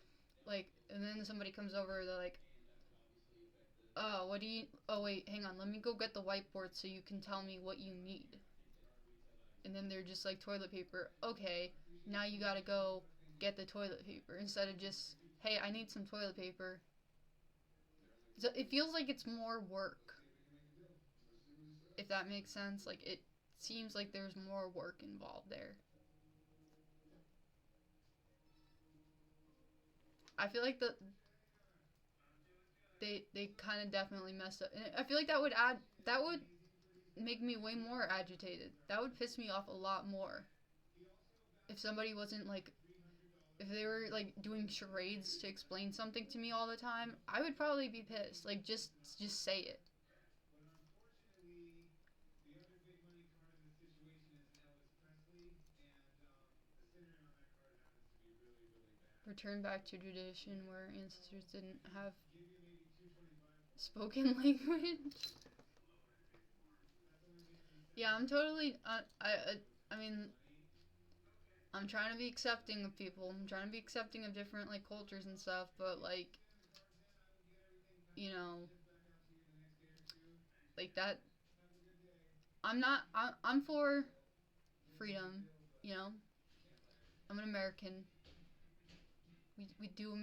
like, and then somebody comes over. They're like, oh, what do you? Oh wait, hang on. Let me go get the whiteboard so you can tell me what you need. And then they're just like toilet paper. Okay, now you gotta go get the toilet paper instead of just hey, I need some toilet paper. So it feels like it's more work, if that makes sense. Like it seems like there's more work involved there. I feel like they kind of definitely messed up, and I feel like that would make me way more agitated. That would piss me off a lot more if somebody wasn't like if they were like doing charades to explain something to me all the time, I would probably be pissed. Like just say it. return back to tradition where ancestors didn't have spoken language. Yeah, I'm totally. I mean, I'm trying to be accepting of people. I'm trying to be accepting of different like cultures and stuff. But like, you know, like that. I'm not. I'm for freedom. You know, I'm an American. We do.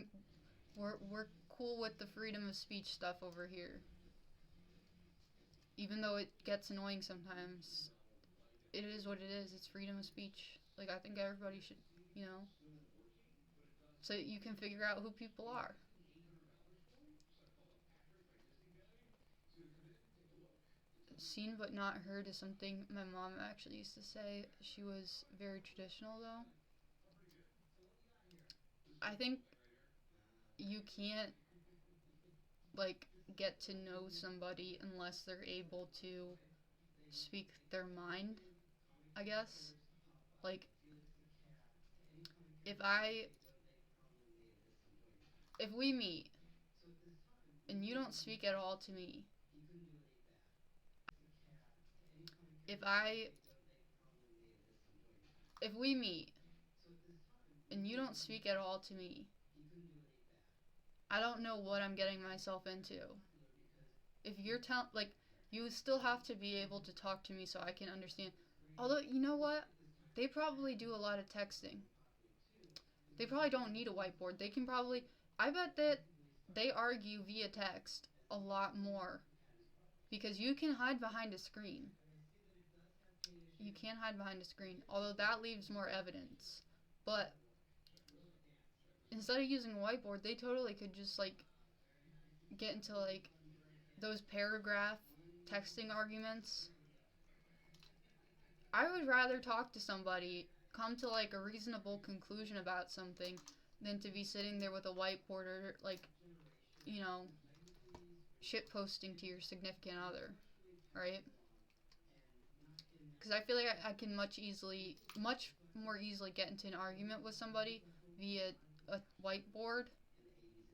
We're cool with the freedom of speech stuff over here. Even though it gets annoying sometimes, it is what it is. It's freedom of speech. Like I think everybody should, you know, so you can figure out who people are. Seen but not heard is something my mom actually used to say. She was very traditional though. I think you can't like get to know somebody unless they're able to speak their mind, I guess. Like if I if we meet and you don't speak at all to me, if I if we meet and you don't speak at all to me, I don't know what I'm getting myself into. If you're like you still have to be able to talk to me so I can understand. Although you know what? They probably do a lot of texting. They probably don't need a whiteboard. They can probably I bet that they argue via text a lot more because you can hide behind a screen. You can hide behind a screen, although that leaves more evidence. But instead of using a whiteboard, they totally could just like get into like those paragraph texting arguments. I would rather talk to somebody, come to like a reasonable conclusion about something, than to be sitting there with a whiteboard or like, you know, shit posting to your significant other, right? Because I feel like I can much more easily get into an argument with somebody via a whiteboard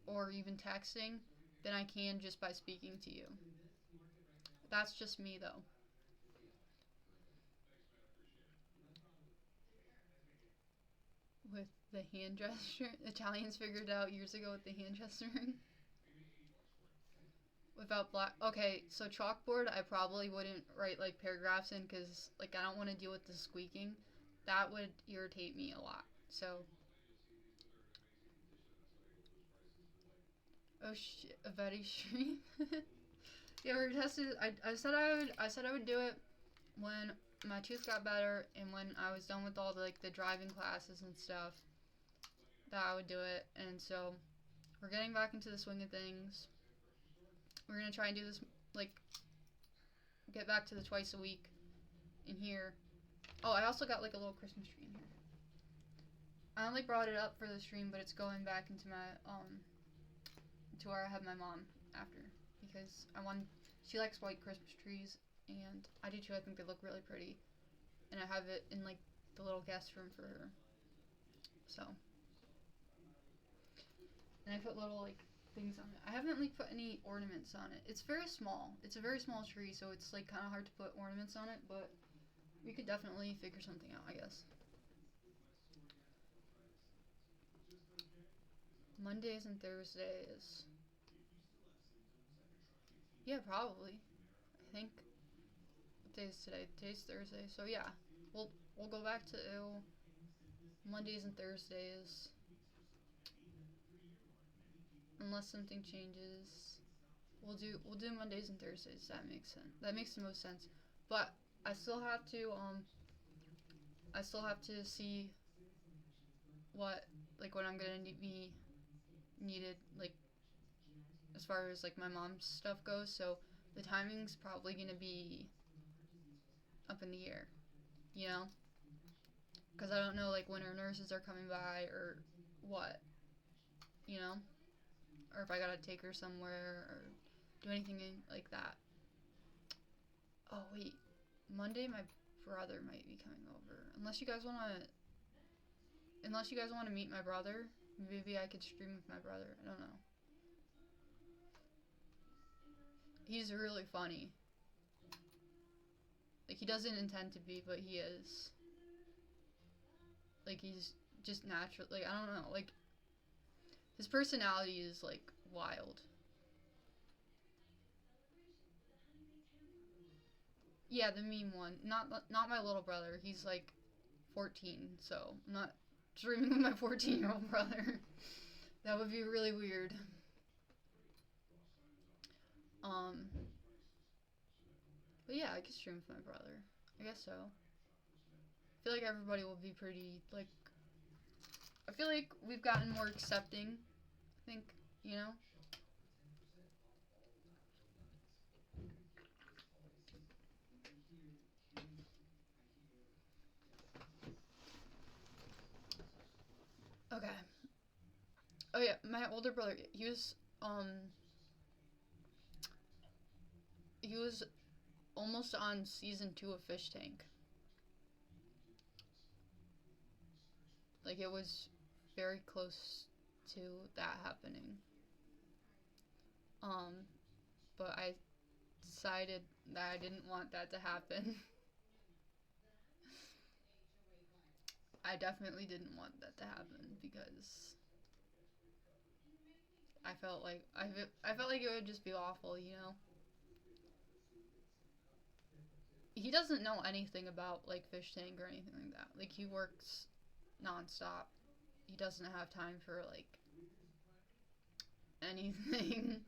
or even texting than I can just by speaking to you. That's just me though. With the hand gesture, Italians figured out years ago with the hand gesturing. Without black, okay, so chalkboard, I probably wouldn't write like paragraphs in because like I don't want to deal with the squeaking. That would irritate me a lot. So, oh shit, a very stream. Yeah, we tested. I said I would do it when my tooth got better and when I was done with all the like the driving classes and stuff. That I would do it, and so we're getting back into the swing of things. We're gonna try and do this like get back to the twice a week in here. Oh, I also got like a little Christmas tree in here. I only brought it up for the stream, but it's going back into my to where I have my mom after because I want she likes white Christmas trees and I do too. I think they look really pretty, and I have it in like the little guest room for her. So, and I put little like things on it. I haven't like put any ornaments on it. It's very small. It's a very small tree, so it's like kind of hard to put ornaments on it, but we could definitely figure something out, I guess. Mondays and Thursdays. Yeah, probably. I think what day is today? Today's Thursday. So yeah, we'll go back to Mondays and Thursdays unless something changes. We'll do Mondays and Thursdays. That makes sense. That makes the most sense. But I still have to see what like what I'm gonna be needed like as far as like my mom's stuff goes. So the timing's probably gonna be up in the air, you know, because I don't know like when her nurses are coming by or what, you know, or if I gotta take her somewhere or do anything like that. Oh wait, Monday my brother might be coming over. Unless you guys wanna meet my brother, Maybe I could stream with my brother. I don't know. He's really funny. Like, he doesn't intend to be, but he is. Like, he's just natural. Like, I don't know. Like, his personality is, like, wild. Yeah, the meme one. Not my little brother. He's, like, 14, so I'm not streaming with my 14-year-old brother. That would be really weird. Um, but yeah, I could stream with my brother. I guess so. I feel like everybody will be pretty, like, I feel like we've gotten more accepting, I think, you know? Okay. Oh yeah, my older brother, he was almost on season 2 of Fish Tank. Like, it was very close to that happening. Um, but I decided that I didn't want that to happen. I definitely didn't want that to happen because I felt like it would just be awful, you know. He doesn't know anything about like fish tank or anything like that. Like he works nonstop. He doesn't have time for like anything.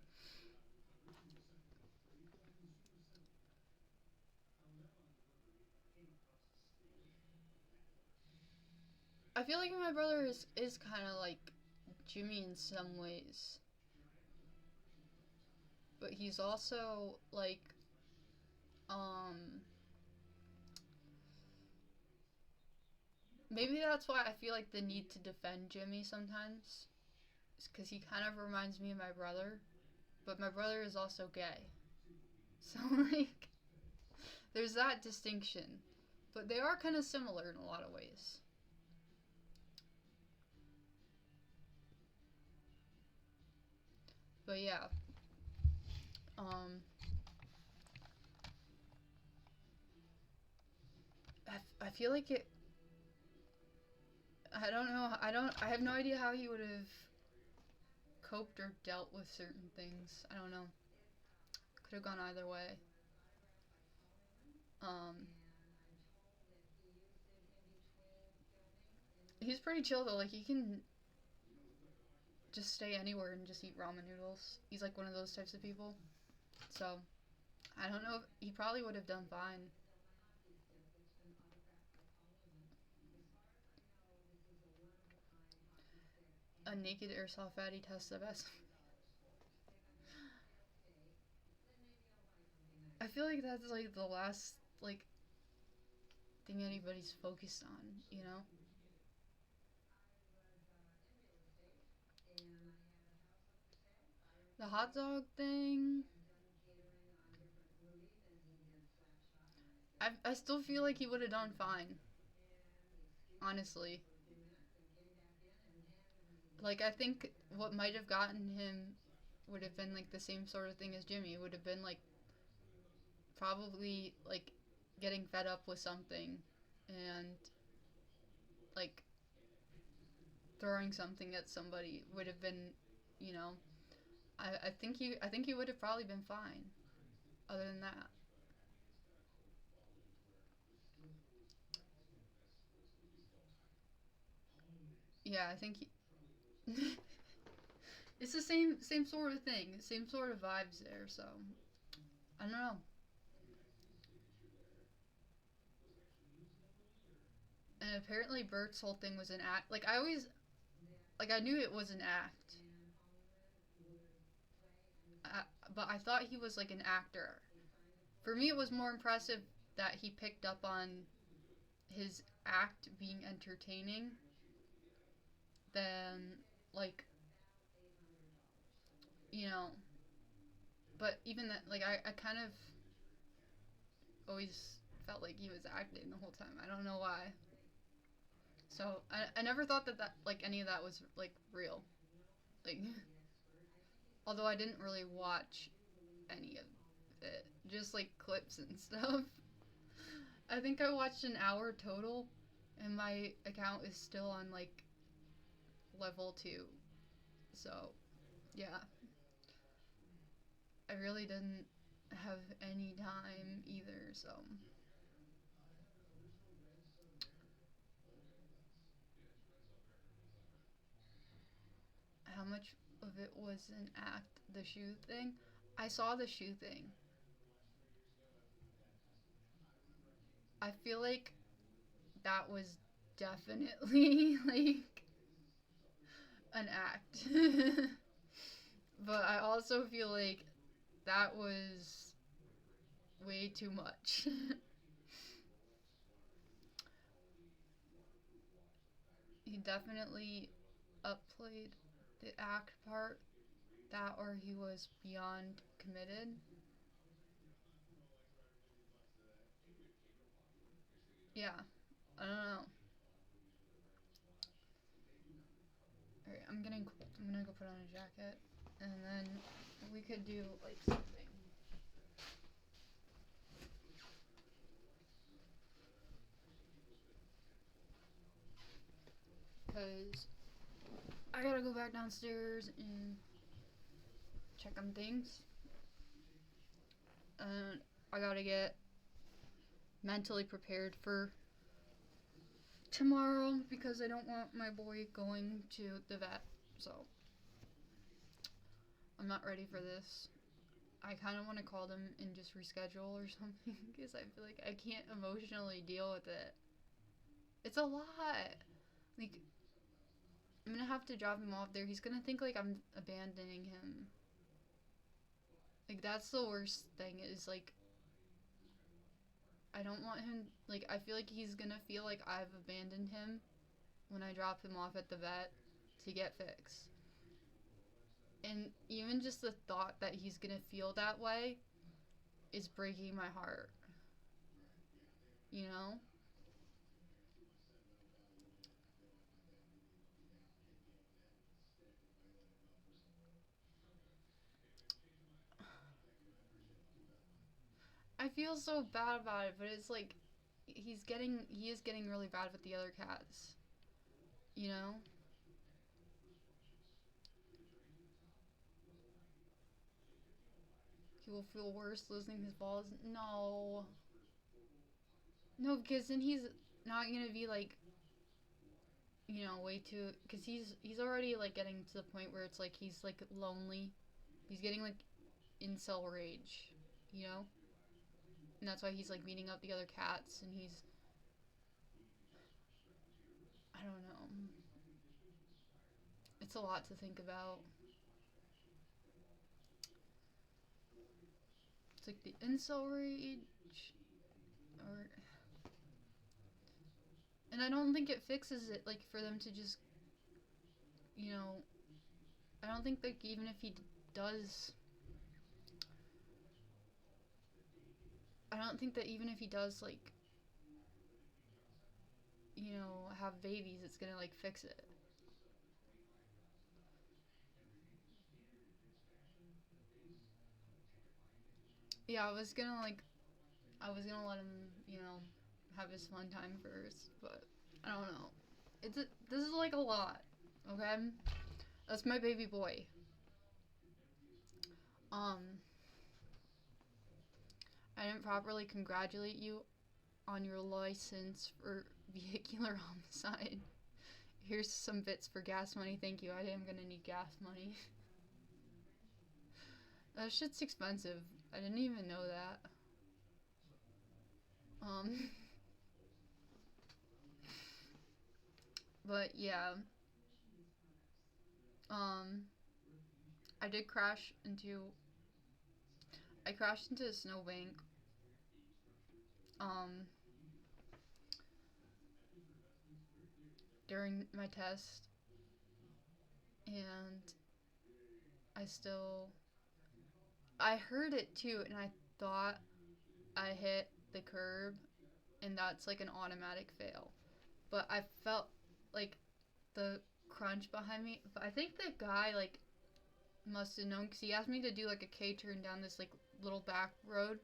I feel like my brother is kind of like Jimmy in some ways, but he's also like um maybe that's why I feel like the need to defend Jimmy sometimes. It's because he kind of reminds me of my brother, but my brother is also gay. So, like, there's that distinction. But they are kind of similar in a lot of ways. But yeah, um, I feel like it. I don't know. I have no idea how he would have coped or dealt with certain things. I don't know. Could have gone either way. Um, he's pretty chill though. Like he can just stay anywhere and just eat ramen noodles. He's like one of those types of people. So I don't know if he probably would have done fine. A naked airsoft fatty test the best. I feel like that's like the last like thing anybody's focused on, you know? The hot dog thing. I still feel like he would have done fine, honestly. Like I think what might have gotten him would have been like the same sort of thing as Jimmy. It would have been like probably like getting fed up with something and like throwing something at somebody would have been, you know, I think he would have probably been fine. Other than that, yeah, I think it's the same sort of thing, same sort of vibes there. So I don't know. And apparently Bert's whole thing was an act. Like I always like I knew it was an act, uh, but I thought he was like an actor. For me, it was more impressive that he picked up on his act being entertaining than like you know. But even that, like I kind of always felt like he was acting the whole time. I don't know why. So I never thought that like any of that was like real. Like, although I didn't really watch any of it, just like clips and stuff. I think I watched an hour total, and my account is still on like level 2. So, yeah. I really didn't have any time either, so. How much of it was an act, the shoe thing? I saw the shoe thing. I feel like that was definitely like an act. But I also feel like that was way too much. He definitely upplayed the act part, that or he was beyond committed. Yeah, I don't know. Alright, I'm gonna go put on a jacket, and then we could do like something. Cause I gotta go back downstairs and check on things, and I gotta get mentally prepared for tomorrow because I don't want my boy going to the vet. So I'm not ready for this. I kind of want to call them and just reschedule or something because I feel like I can't emotionally deal with it. It's a lot. Like, I'm gonna have to drop him off there. He's gonna think like I'm abandoning him. Like, that's the worst thing is like, I don't want him, like, I feel like he's gonna feel like I've abandoned him when I drop him off at the vet to get fixed. And even just the thought that he's gonna feel that way is breaking my heart. You know? I feel so bad about it, but it's like he is getting really bad with the other cats. You know? He will feel worse losing his balls. No. No, because then he's not gonna be like, way too, because he's already like getting to the point where it's like he's like lonely. He's getting like incel rage, you know? And that's why he's like beating up the other cats and he's, I don't know. It's a lot to think about. It's like the incel rage or and I don't think it fixes it like for them to just, you know, I don't think like even if he does I don't think that even if he does like, have babies, it's going to like fix it. Yeah, I was gonna let him, have his fun time first, but I don't know. This is like a lot, okay? That's my baby boy. Um, I didn't properly congratulate you on your license for vehicular homicide. Here's some bits for gas money. Thank you. I am gonna need gas money. That shit's expensive. I didn't even know that. Um, but yeah. Um, I did crash into. I crashed into a snowbank. Um, during my test, and I still. I heard it too, and I thought I hit the curb, and that's like an automatic fail. But I felt like the crunch behind me, but I think the guy like must have known because he asked me to do like a K turn down this like little back road,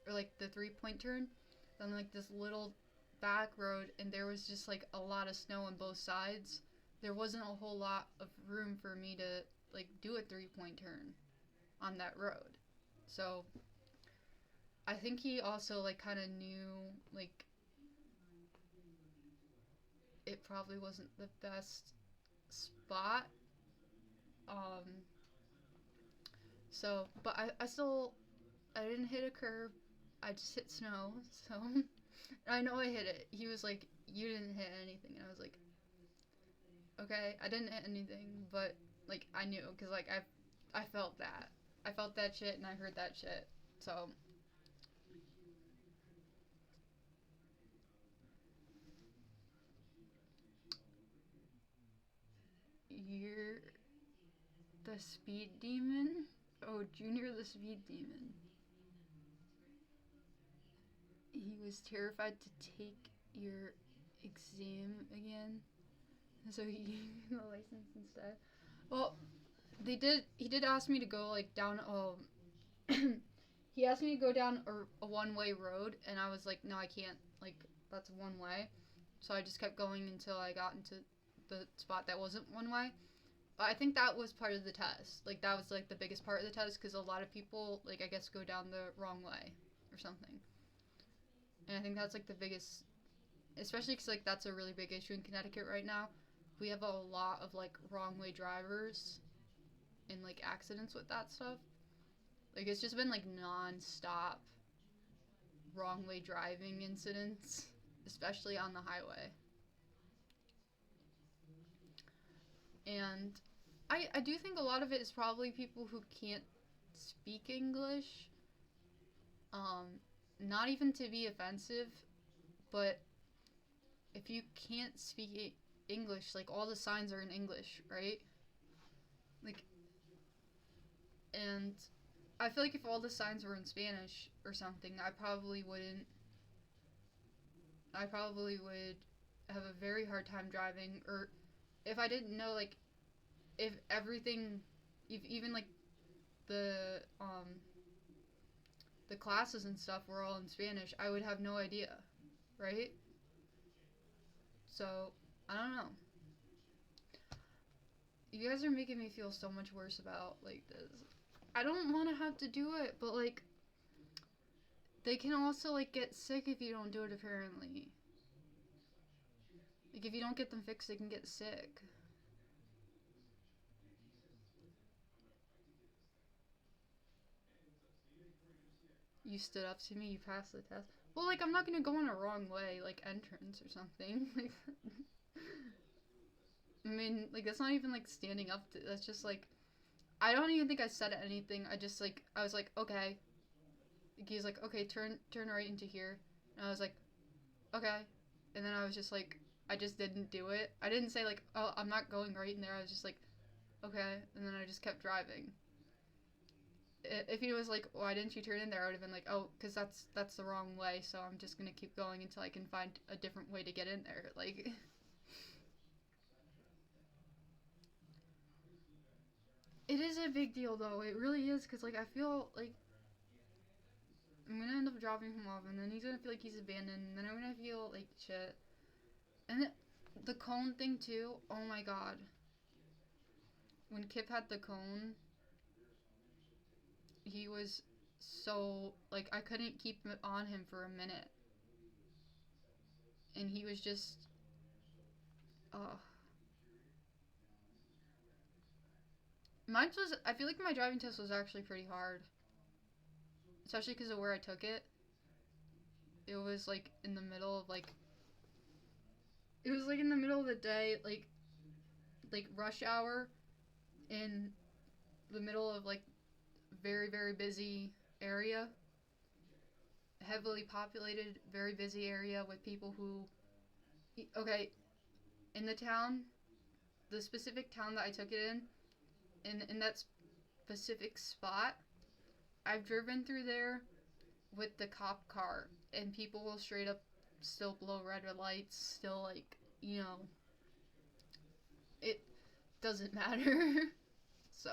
or like the 3-point turn, then like this little back road, and there was just like a lot of snow on both sides. There wasn't a whole lot of room for me to like do a 3-point turn on that road. So I think he also like kind of knew like it probably wasn't the best spot. Um, but I still, I didn't hit a curb. I just hit snow. So I know I hit it. He was like, "You didn't hit anything," and I was like, "Okay, I didn't hit anything," but like I knew because like I felt that. I felt that shit and I heard that shit. So you're the speed demon? Oh, Junior the speed demon. He was terrified to take your exam again, so he gave me the license instead. Well, he did ask me to go like down he asked me to go down a one-way road, and I was like, no, I can't. Like, that's one way. So I just kept going until I got into the spot that wasn't one way. But I think that was part of the test. Like, that was like the biggest part of the test because a lot of people, like, I guess go down the wrong way or something. And I think that's like the biggest, especially because like that's a really big issue in Connecticut right now. We have a lot of like wrong way drivers and like accidents with that stuff. Like, it's just been like non-stop wrong way driving incidents, especially on the highway. And I do think a lot of it is probably people who can't speak English. Um, Not even to be offensive, but if you can't speak English, like all the signs are in English, right? Like, and I feel like if all the signs were in Spanish or something, I probably would have a very hard time driving, or if I didn't know like if everything, if even like the um the classes and stuff were all in Spanish, I would have no idea, right? So I don't know. You guys are making me feel so much worse about like this. I don't want to have to do it, but like they can also like get sick if you don't do it apparently. Like if you don't get them fixed, they can get sick. You stood up to me, you passed the test. Well, like I'm not gonna go in a wrong way, like entrance or something. Like, I mean, like that's not even like standing up to. That's just like I don't even think I said anything. I just like I was like okay. He's like okay, turn right into here, and I was like okay, and then I was just like I just didn't do it. I didn't say like oh I'm not going right in there. I was just like okay, and then I just kept driving. If he was like, "Why didn't you turn in there?" I would have been like, "Oh, because that's the wrong way. So I'm just gonna keep going until I can find a different way to get in there." Like, it is a big deal though. It really is because like I feel like I'm gonna end up dropping him off, and then he's gonna feel like he's abandoned, and then I'm gonna feel like shit. And the cone thing too. Oh my god, when Kip had the cone, he was so like I couldn't keep it on him for a minute, and he was just, uh, mine was. I feel like my driving test was actually pretty hard, especially because of where I took it. It was like in the middle of like. It was like in the middle of the day, like rush hour, in the middle of like very busy area, heavily populated, very busy area with people who. Okay, in the town, the specific town that I took it in that specific spot, I've driven through there with the cop car, and people will straight up still blow red lights, still like, you know, it doesn't matter. So,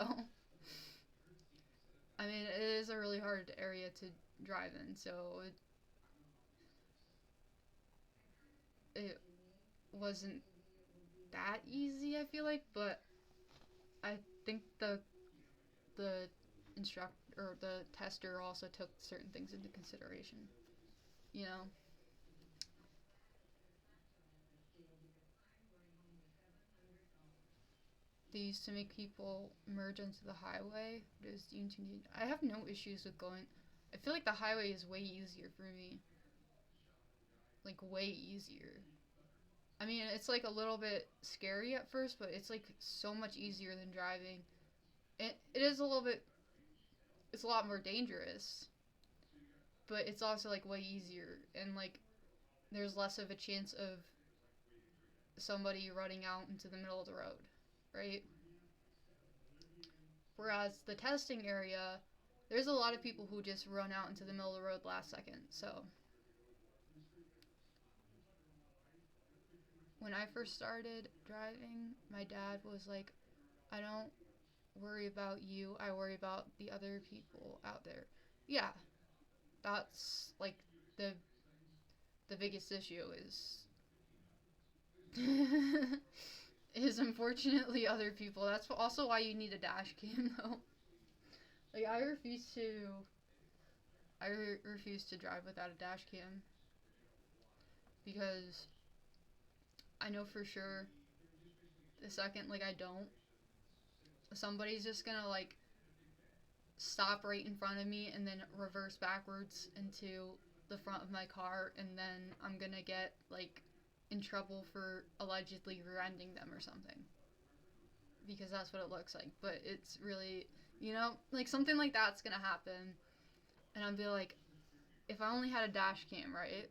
I mean, it is a really hard area to drive in, so it wasn't that easy, I feel like, but I think the instructor or the tester also took certain things into consideration. You know, they used to make people merge into the highway. But it was deemed to need. I have no issues with going. I feel like the highway is way easier for me. Like way easier. I mean, it's like a little bit scary at first, but it's like so much easier than driving. It is a little bit. It's a lot more dangerous, but it's also like way easier, and like there's less of a chance of somebody running out into the middle of the road, right? Whereas the testing area, there's a lot of people who just run out into the middle of the road last second. So when I first started driving, my dad was like, I don't worry about you, I worry about the other people out there. Yeah, that's like the the biggest issue is unfortunately other people. That's also why you need a dash cam though. Like I refuse to drive without a dash cam because I know for sure the second like I don't, somebody's just gonna like stop right in front of me and then reverse backwards into the front of my car, and then I'm gonna get like in trouble for allegedly rear-ending them or something, because that's what it looks like. But it's really, like something like that's gonna happen, and I'll be like, if I only had a dash cam, right?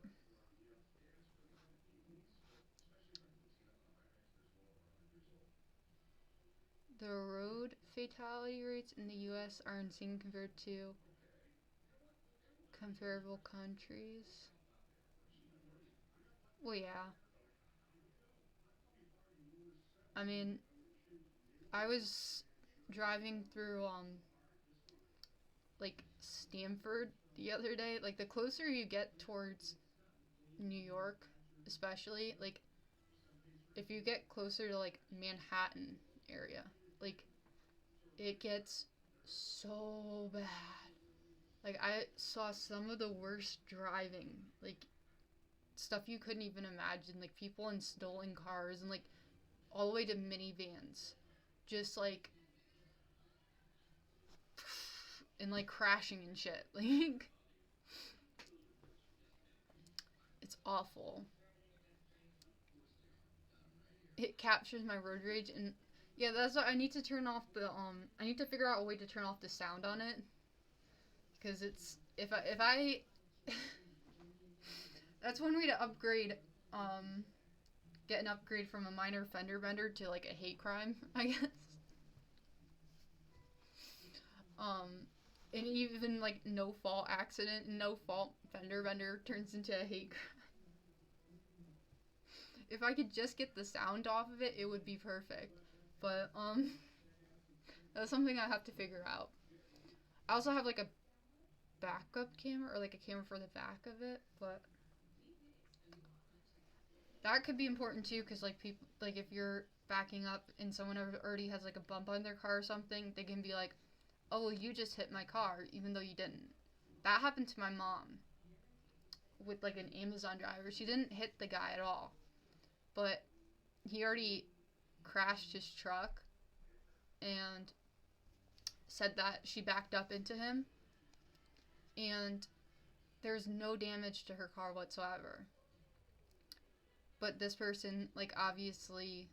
The road fatality rates in the U.S. are insane compared to comparable countries. Well, yeah. I mean, I was driving through like Stanford the other day. Like the closer you get towards New York, especially, like if you get closer to like Manhattan area, like it gets so bad. Like I saw some of the worst driving, like stuff you couldn't even imagine, like people in stolen cars and like all the way to minivans, just like and like crashing and shit. Like it's awful. It captures my road rage, and yeah, that's why I need to turn off the I need to figure out a way to turn off the sound on it, because it's if I that's one way to upgrade, get an upgrade from a minor fender bender to like a hate crime, I guess. um and even like no fault accident, no fault fender bender turns into a hate crime. If I could just get the sound off of it, it would be perfect. But that's something I have to figure out. I also have like a backup camera, or like a camera for the back of it, but that could be important too, because like people, like if you're backing up and someone already has like a bump on their car or something, they can be like, oh well, you just hit my car even though you didn't. That happened to my mom with like an Amazon driver. She didn't hit the guy at all, but he already crashed his truck and said that she backed up into him, and there's no damage to her car whatsoever. But this person, like, obviously,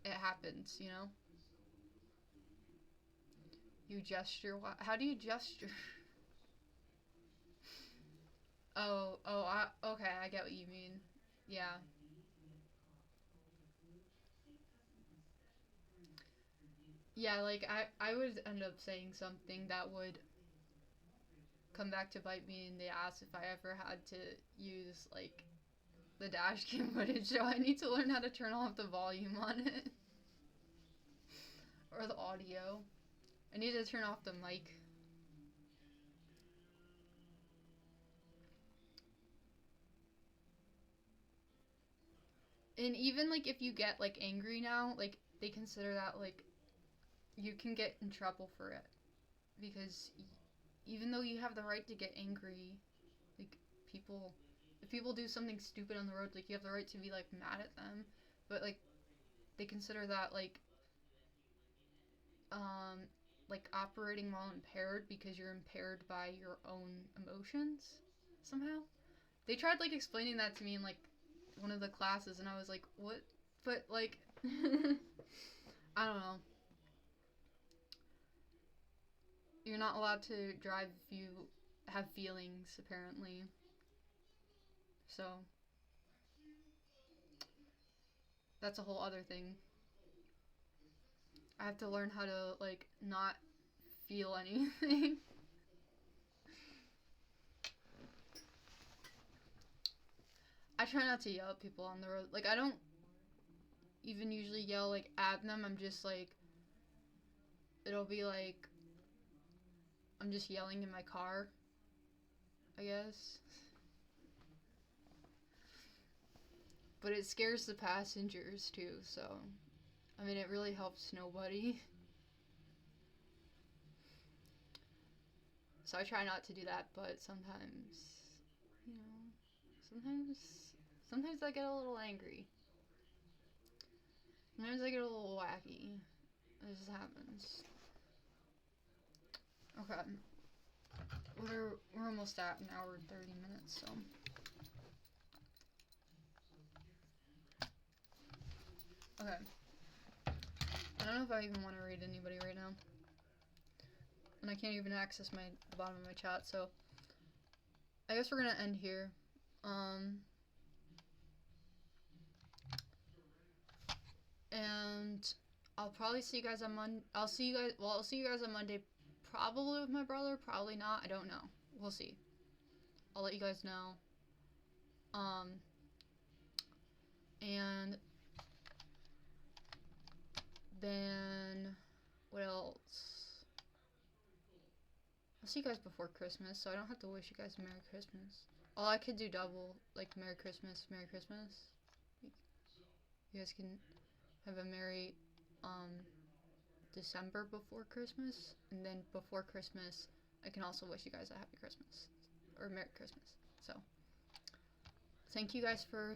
it happens, you know? You gesture. How do you gesture? Okay, I get what you mean. Yeah. Yeah, like, I would end up saying something that would come back to bite me in the ass if I ever had to use, like, the dash cam footage, so I need to learn how to turn off the volume on it. Or the audio. I need to turn off the mic. And even, like, if you get, like, angry now, like, they consider that, like, you can get in trouble for it. Because even though you have the right to get angry, like, if people do something stupid on the road, like, you have the right to be, like, mad at them. But, like, they consider that, like, operating while impaired because you're impaired by your own emotions, somehow. They tried, like, explaining that to me in, like, one of the classes, and I was like, what? But, like, I don't know. You're not allowed to drive if you have feelings, apparently. So, that's a whole other thing. I have to learn how to, like, not feel anything. I try not to yell at people on the road. Like, I don't even usually yell, like, at them. I'm just, like, it'll be, like, I'm just yelling in my car, I guess. But it scares the passengers, too, so, I mean, it really helps nobody. So I try not to do that, but sometimes, you know, sometimes I get a little angry. Sometimes I get a little wacky. It just happens. Okay. We're almost at an hour and 30 minutes, so. Okay. I don't know if I even want to read anybody right now. And I can't even access the bottom of my chat, so I guess we're gonna end here. And I'll probably see you guys on I'll see you guys on Monday, probably with my brother, probably not, I don't know. We'll see. I'll let you guys know. And then what else? I'll see you guys before Christmas, so I don't have to wish you guys a Merry Christmas. Oh, I could do double, like, Merry Christmas, Merry Christmas. You guys can have a Merry, December before Christmas, and then before Christmas, I can also wish you guys a Happy Christmas, or Merry Christmas. So, thank you guys for